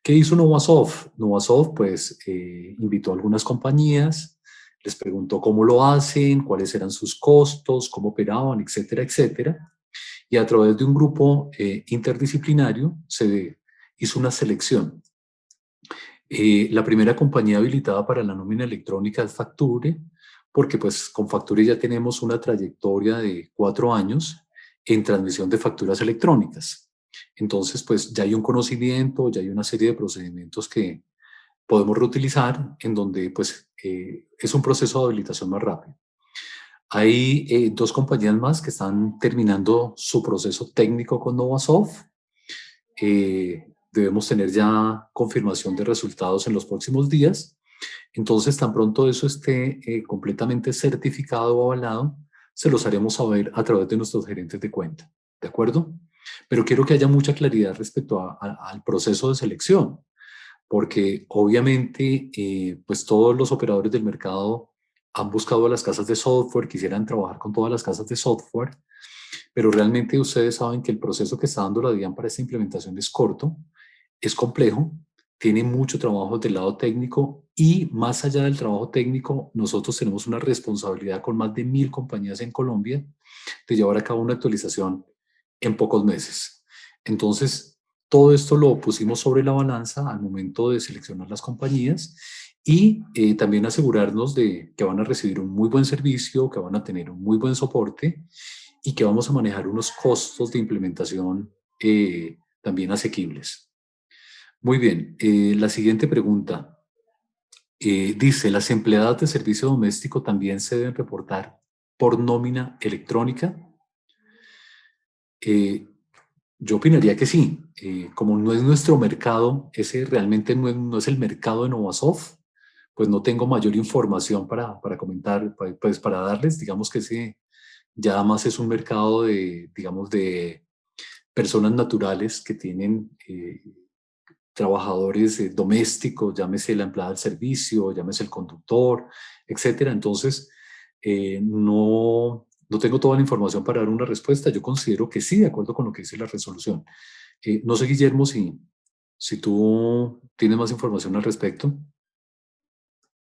¿Qué hizo Novasoft? Novasoft pues invitó a algunas compañías, les preguntó cómo lo hacen, cuáles eran sus costos, cómo operaban, etcétera, etcétera. Y a través de un grupo interdisciplinario se hizo una selección. La primera compañía habilitada para la nómina electrónica es Facture, porque pues con Facture ya tenemos una trayectoria de 4 años en transmisión de facturas electrónicas. Entonces, pues ya hay un conocimiento, ya hay una serie de procedimientos que podemos reutilizar en donde pues es un proceso de habilitación más rápido. Hay 2 compañías más que están terminando su proceso técnico con Novasoft. Debemos tener ya confirmación de resultados en los próximos días. Entonces, tan pronto eso esté completamente certificado o avalado, se los haremos saber a través de nuestros gerentes de cuenta. ¿De acuerdo? Pero quiero que haya mucha claridad respecto al proceso de selección, porque obviamente pues todos los operadores del mercado han buscado a las casas de software, quisieran trabajar con todas las casas de software, pero realmente ustedes saben que el proceso que está dando la DIAN para esta implementación es corto, es complejo, tiene mucho trabajo del lado técnico y más allá del trabajo técnico, nosotros tenemos una responsabilidad con más de 1000 compañías en Colombia de llevar a cabo una actualización en pocos meses. Entonces, todo esto lo pusimos sobre la balanza al momento de seleccionar las compañías y también asegurarnos de que van a recibir un muy buen servicio, que van a tener un muy buen soporte y que vamos a manejar unos costos de implementación también asequibles. Muy bien, la siguiente pregunta. Dice, ¿las empleadas de servicio doméstico también se deben reportar por nómina electrónica? Yo opinaría que sí. Como no es nuestro mercado, ese realmente no es el mercado de Novasoft, pues no tengo mayor información para comentar, pues para darles, digamos que ese ya más es un mercado de, digamos, de personas naturales que tienen trabajadores domésticos, llámese la empleada del servicio, llámese el conductor, etcétera. Entonces, no tengo toda la información para dar una respuesta. Yo considero que sí, de acuerdo con lo que dice la resolución. No sé, Guillermo, si tú tienes más información al respecto.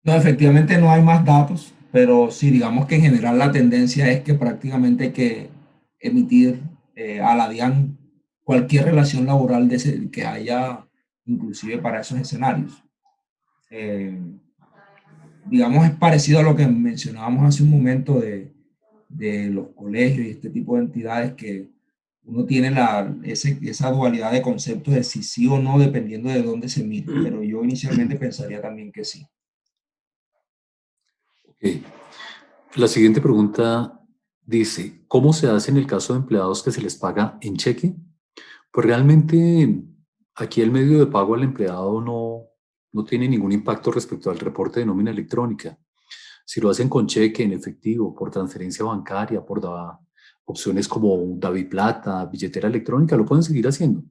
No, efectivamente no hay más datos, pero sí, digamos que en general la tendencia es que prácticamente hay que emitir a la DIAN cualquier relación laboral que haya, inclusive para esos escenarios. Eh, digamos, es parecido a lo que mencionábamos hace un momento de los colegios y este tipo de entidades que uno tiene esa dualidad de conceptos de si sí o no, dependiendo de dónde se mire, pero yo inicialmente pensaría también que sí. Okay. La siguiente pregunta dice, ¿cómo se hace en el caso de empleados que se les paga en cheque? Pues realmente aquí el medio de pago al empleado no tiene ningún impacto respecto al reporte de nómina electrónica. Si lo hacen con cheque, en efectivo, por transferencia bancaria, por opciones como DaviPlata, billetera electrónica, lo pueden seguir haciendo.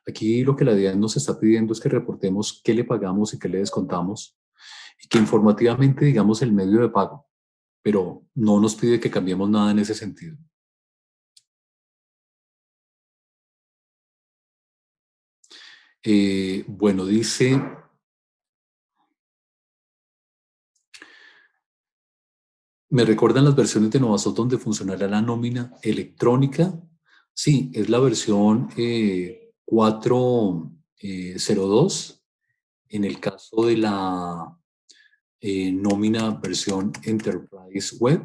Aquí lo que la DIAN nos está pidiendo es que reportemos qué le pagamos y qué le descontamos y que informativamente digamos el medio de pago, pero no nos pide que cambiemos nada en ese sentido. Bueno, dice, ¿me recuerdan las versiones de Novasoft donde funcionará la nómina electrónica? Sí, es la versión 4.02. En el caso de la nómina versión Enterprise Web.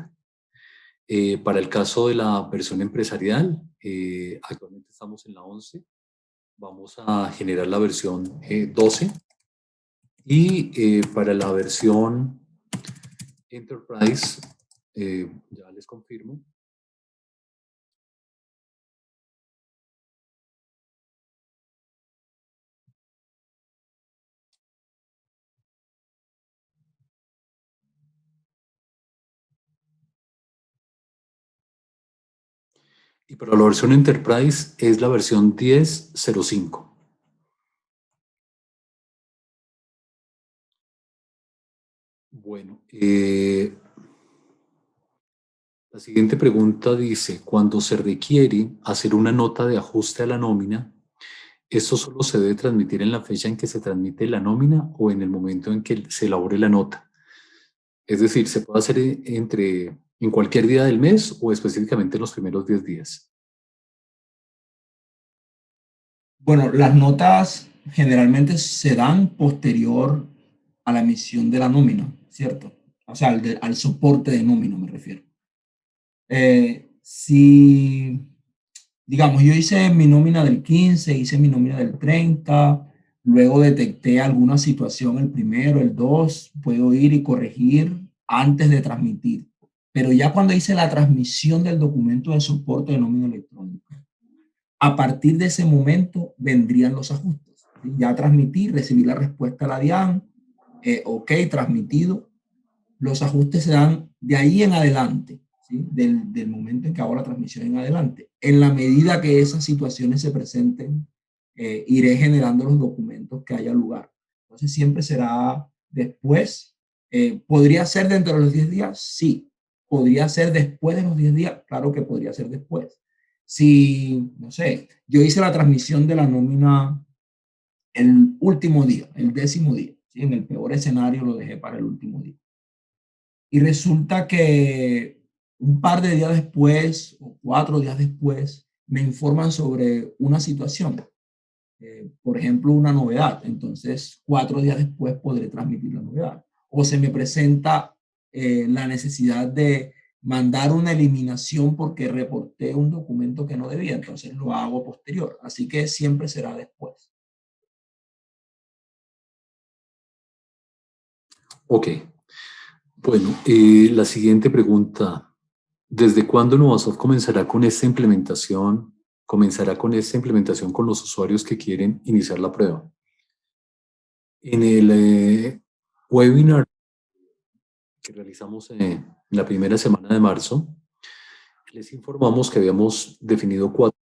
Para el caso de la versión empresarial, actualmente estamos en la 11. Vamos a generar la versión 12. Y para la versión Enterprise, ya les confirmo. Y para la versión Enterprise es la versión 10.05. Bueno, la siguiente pregunta dice, cuando se requiere hacer una nota de ajuste a la nómina, ¿esto solo se debe transmitir en la fecha en que se transmite la nómina o en el momento en que se elabore la nota? Es decir, ¿se puede hacer en cualquier día del mes o específicamente en los primeros 10 días? Bueno, las notas generalmente se dan posterior a la emisión de la nómina, ¿cierto? O sea, al soporte de nómina me refiero. Si, digamos, yo hice mi nómina del 15, hice mi nómina del 30, luego detecté alguna situación el primero, el 2, puedo ir y corregir antes de transmitir. Pero ya cuando hice la transmisión del documento de soporte de nómina electrónica, a partir de ese momento vendrían los ajustes. Ya transmití, recibí la respuesta a la DIAN, ok, transmitido. Los ajustes se dan de ahí en adelante, ¿sí? Del momento en que hago la transmisión en adelante. En la medida que esas situaciones se presenten, iré generando los documentos que haya lugar. Entonces siempre será después ¿Podría ser dentro de los 10 días? Sí. ¿Podría ser después de los 10 días? Claro que podría ser después. Si, no sé, yo hice la transmisión de la nómina el último día, el 10º día, ¿sí? En el peor escenario lo dejé para el último día. Y resulta que un par de días después o 4 días después me informan sobre una situación, por ejemplo, una novedad. Entonces, 4 días después podré transmitir la novedad. O se me presenta la necesidad de mandar una eliminación porque reporté un documento que no debía, entonces lo hago posterior. Así que siempre será después. Ok. Bueno, la siguiente pregunta. ¿Desde cuándo Novasoft comenzará con esta implementación? Comenzará con esta implementación con los usuarios que quieren iniciar la prueba. En el webinar que realizamos en la primera semana de marzo, les informamos que habíamos definido 4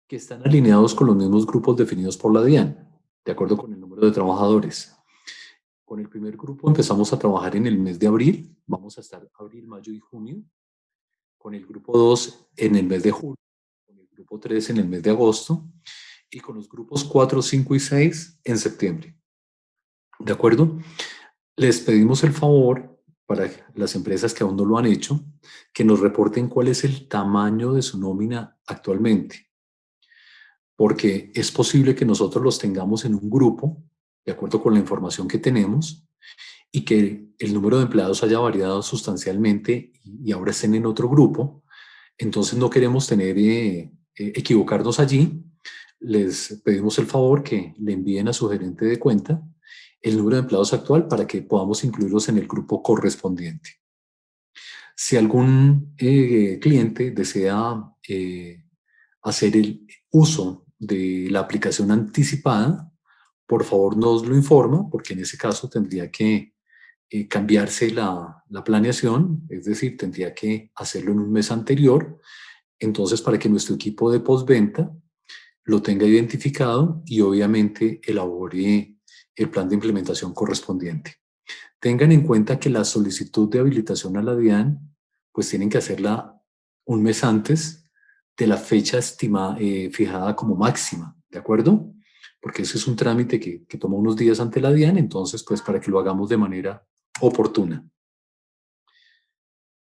que están alineados con los mismos grupos definidos por la DIAN, de acuerdo con el número de trabajadores. Con el primer grupo empezamos a trabajar en el mes de abril, vamos a estar abril, mayo y junio. Con el grupo 2 en el mes de julio, con el grupo 3 en el mes de agosto y con los grupos 4, 5 y 6 en septiembre. ¿De acuerdo? Les pedimos el favor, para las empresas que aún no lo han hecho, que nos reporten cuál es el tamaño de su nómina actualmente, porque es posible que nosotros los tengamos en un grupo, de acuerdo con la información que tenemos, y que el número de empleados haya variado sustancialmente y ahora estén en otro grupo. Entonces no queremos equivocarnos allí. Les pedimos el favor que le envíen a su gerente de cuenta el número de empleados actual para que podamos incluirlos en el grupo correspondiente. Si algún cliente desea hacer el uso de la aplicación anticipada, por favor nos lo informa, porque en ese caso tendría que cambiarse la planeación, es decir, tendría que hacerlo en un mes anterior. Entonces, para que nuestro equipo de postventa lo tenga identificado y obviamente elabore el plan de implementación correspondiente. Tengan en cuenta que la solicitud de habilitación a la DIAN, pues tienen que hacerla un mes antes de la fecha estimada, fijada como máxima, ¿de acuerdo? Porque ese es un trámite que toma unos días ante la DIAN, entonces, pues para que lo hagamos de manera oportuna.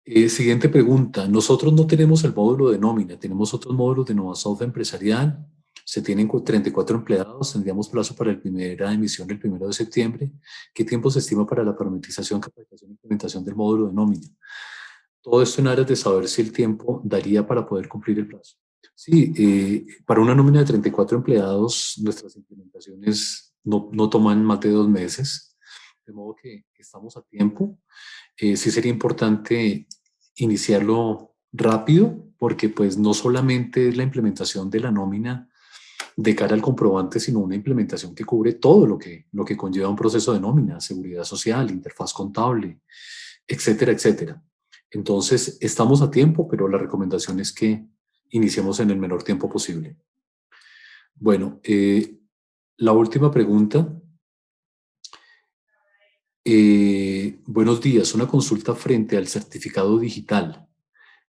Siguiente pregunta. Nosotros no tenemos el módulo de nómina, tenemos otros módulos de Novasoft empresarial. Se tienen 34 empleados, tendríamos plazo para la primera emisión el 1 de septiembre. ¿Qué tiempo se estima para la parametrización, capacitación e implementación del módulo de nómina? Todo esto en aras de saber si el tiempo daría para poder cumplir el plazo. Sí, para una nómina de 34 empleados, nuestras implementaciones no toman más de 2 meses, de modo que estamos a tiempo. Sí sería importante iniciarlo rápido, porque pues no solamente es la implementación de la nómina de cara al comprobante, sino una implementación que cubre todo lo que conlleva un proceso de nómina, seguridad social, interfaz contable, etcétera, etcétera. Entonces, estamos a tiempo, pero la recomendación es que iniciemos en el menor tiempo posible. Bueno, la última pregunta. Buenos días, una consulta frente al certificado digital.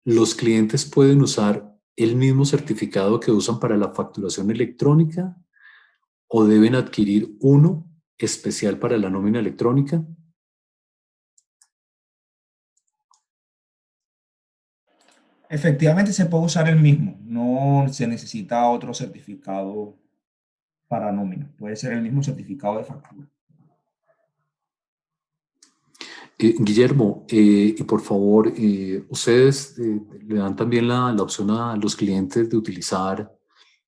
¿Los clientes pueden usar el mismo certificado que usan para la facturación electrónica o deben adquirir uno especial para la nómina electrónica? Efectivamente se puede usar el mismo, no se necesita otro certificado para nómina, puede ser el mismo certificado de factura. Guillermo, y por favor, ustedes le dan también la opción a los clientes de utilizar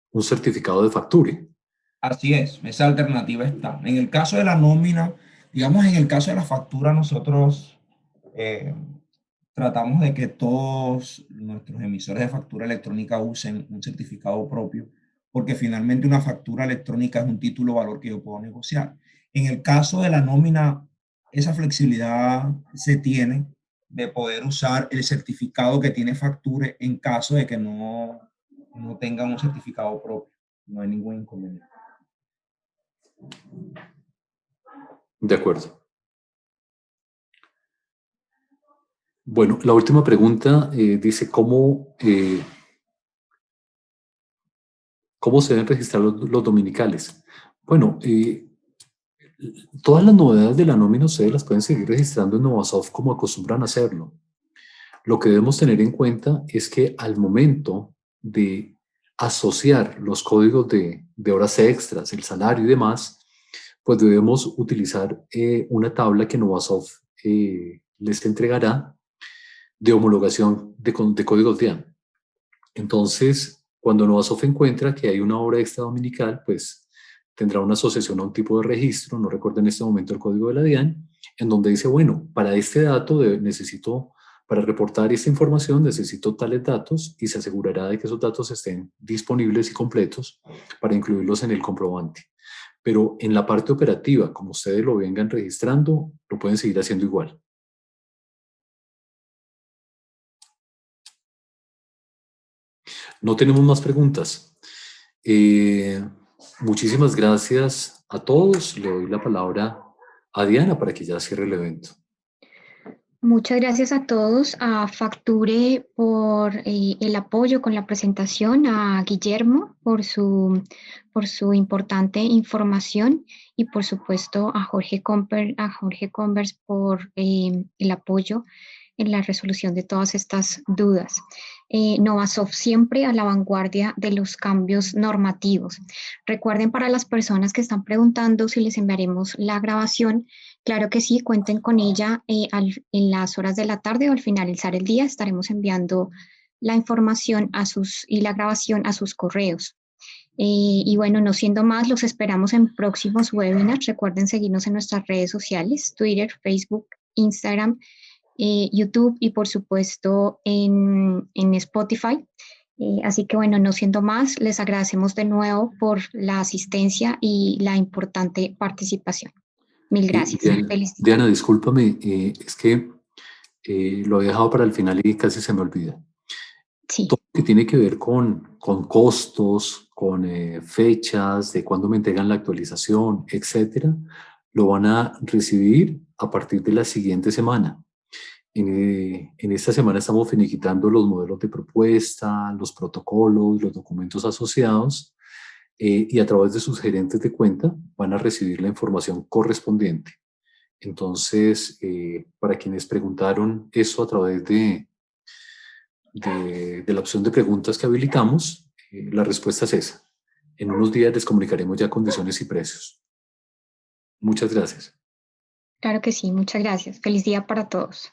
un certificado de facture. Así es, esa alternativa está. En el caso de la nómina, digamos en el caso de la factura, nosotros eh, tratamos de que todos nuestros emisores de factura electrónica usen un certificado propio, porque finalmente una factura electrónica es un título valor que yo puedo negociar. En el caso de la nómina, esa flexibilidad se tiene de poder usar el certificado que tiene Facture en caso de que no tengan un certificado propio. No hay ningún inconveniente. De acuerdo. Bueno, la última pregunta dice ¿cómo se deben registrar los dominicales? Bueno, todas las novedades de la nómina ustedes las pueden seguir registrando en Novasoft como acostumbran a hacerlo. Lo que debemos tener en cuenta es que al momento de asociar los códigos de horas extras, el salario y demás, pues debemos utilizar una tabla que Novasoft les entregará de homologación de códigos DIAN. Entonces, cuando Novasoft encuentra que hay una hora extra dominical, pues tendrá una asociación a un tipo de registro, no recuerdo en este momento el código de la DIAN, en donde dice, bueno, para este dato para reportar esta información necesito tales datos y se asegurará de que esos datos estén disponibles y completos para incluirlos en el comprobante. Pero en la parte operativa, como ustedes lo vengan registrando, lo pueden seguir haciendo igual. No tenemos más preguntas. Muchísimas gracias a todos. Le doy la palabra a Diana para que ya cierre el evento. Muchas gracias a todos, a Facture por el apoyo con la presentación, a Guillermo por su importante información y por supuesto a Jorge Convers por el apoyo en la resolución de todas estas dudas. Novasoft siempre a la vanguardia de los cambios normativos. Recuerden, para las personas que están preguntando si les enviaremos la grabación, claro que sí, cuenten con ella en las horas de la tarde o al finalizar el día estaremos enviando la información y la grabación a sus correos. Y bueno, no siendo más, los esperamos en próximos webinars. Recuerden seguirnos en nuestras redes sociales, Twitter, Facebook, Instagram, YouTube y por supuesto en Spotify. Así que bueno, no siendo más, les agradecemos de nuevo por la asistencia y la importante participación. Mil gracias. Diana, discúlpame, es que lo había dejado para el final y casi se me olvida. Sí. Todo lo que tiene que ver con costos, con fechas, de cuándo me entregan la actualización, etcétera, lo van a recibir a partir de la siguiente semana. En esta semana estamos finiquitando los modelos de propuesta, los protocolos, los documentos asociados y a través de sus gerentes de cuenta van a recibir la información correspondiente. Entonces, para quienes preguntaron eso a través de la opción de preguntas que habilitamos, la respuesta es esa. En unos días les comunicaremos ya condiciones y precios. Muchas gracias. Claro que sí, muchas gracias. Feliz día para todos.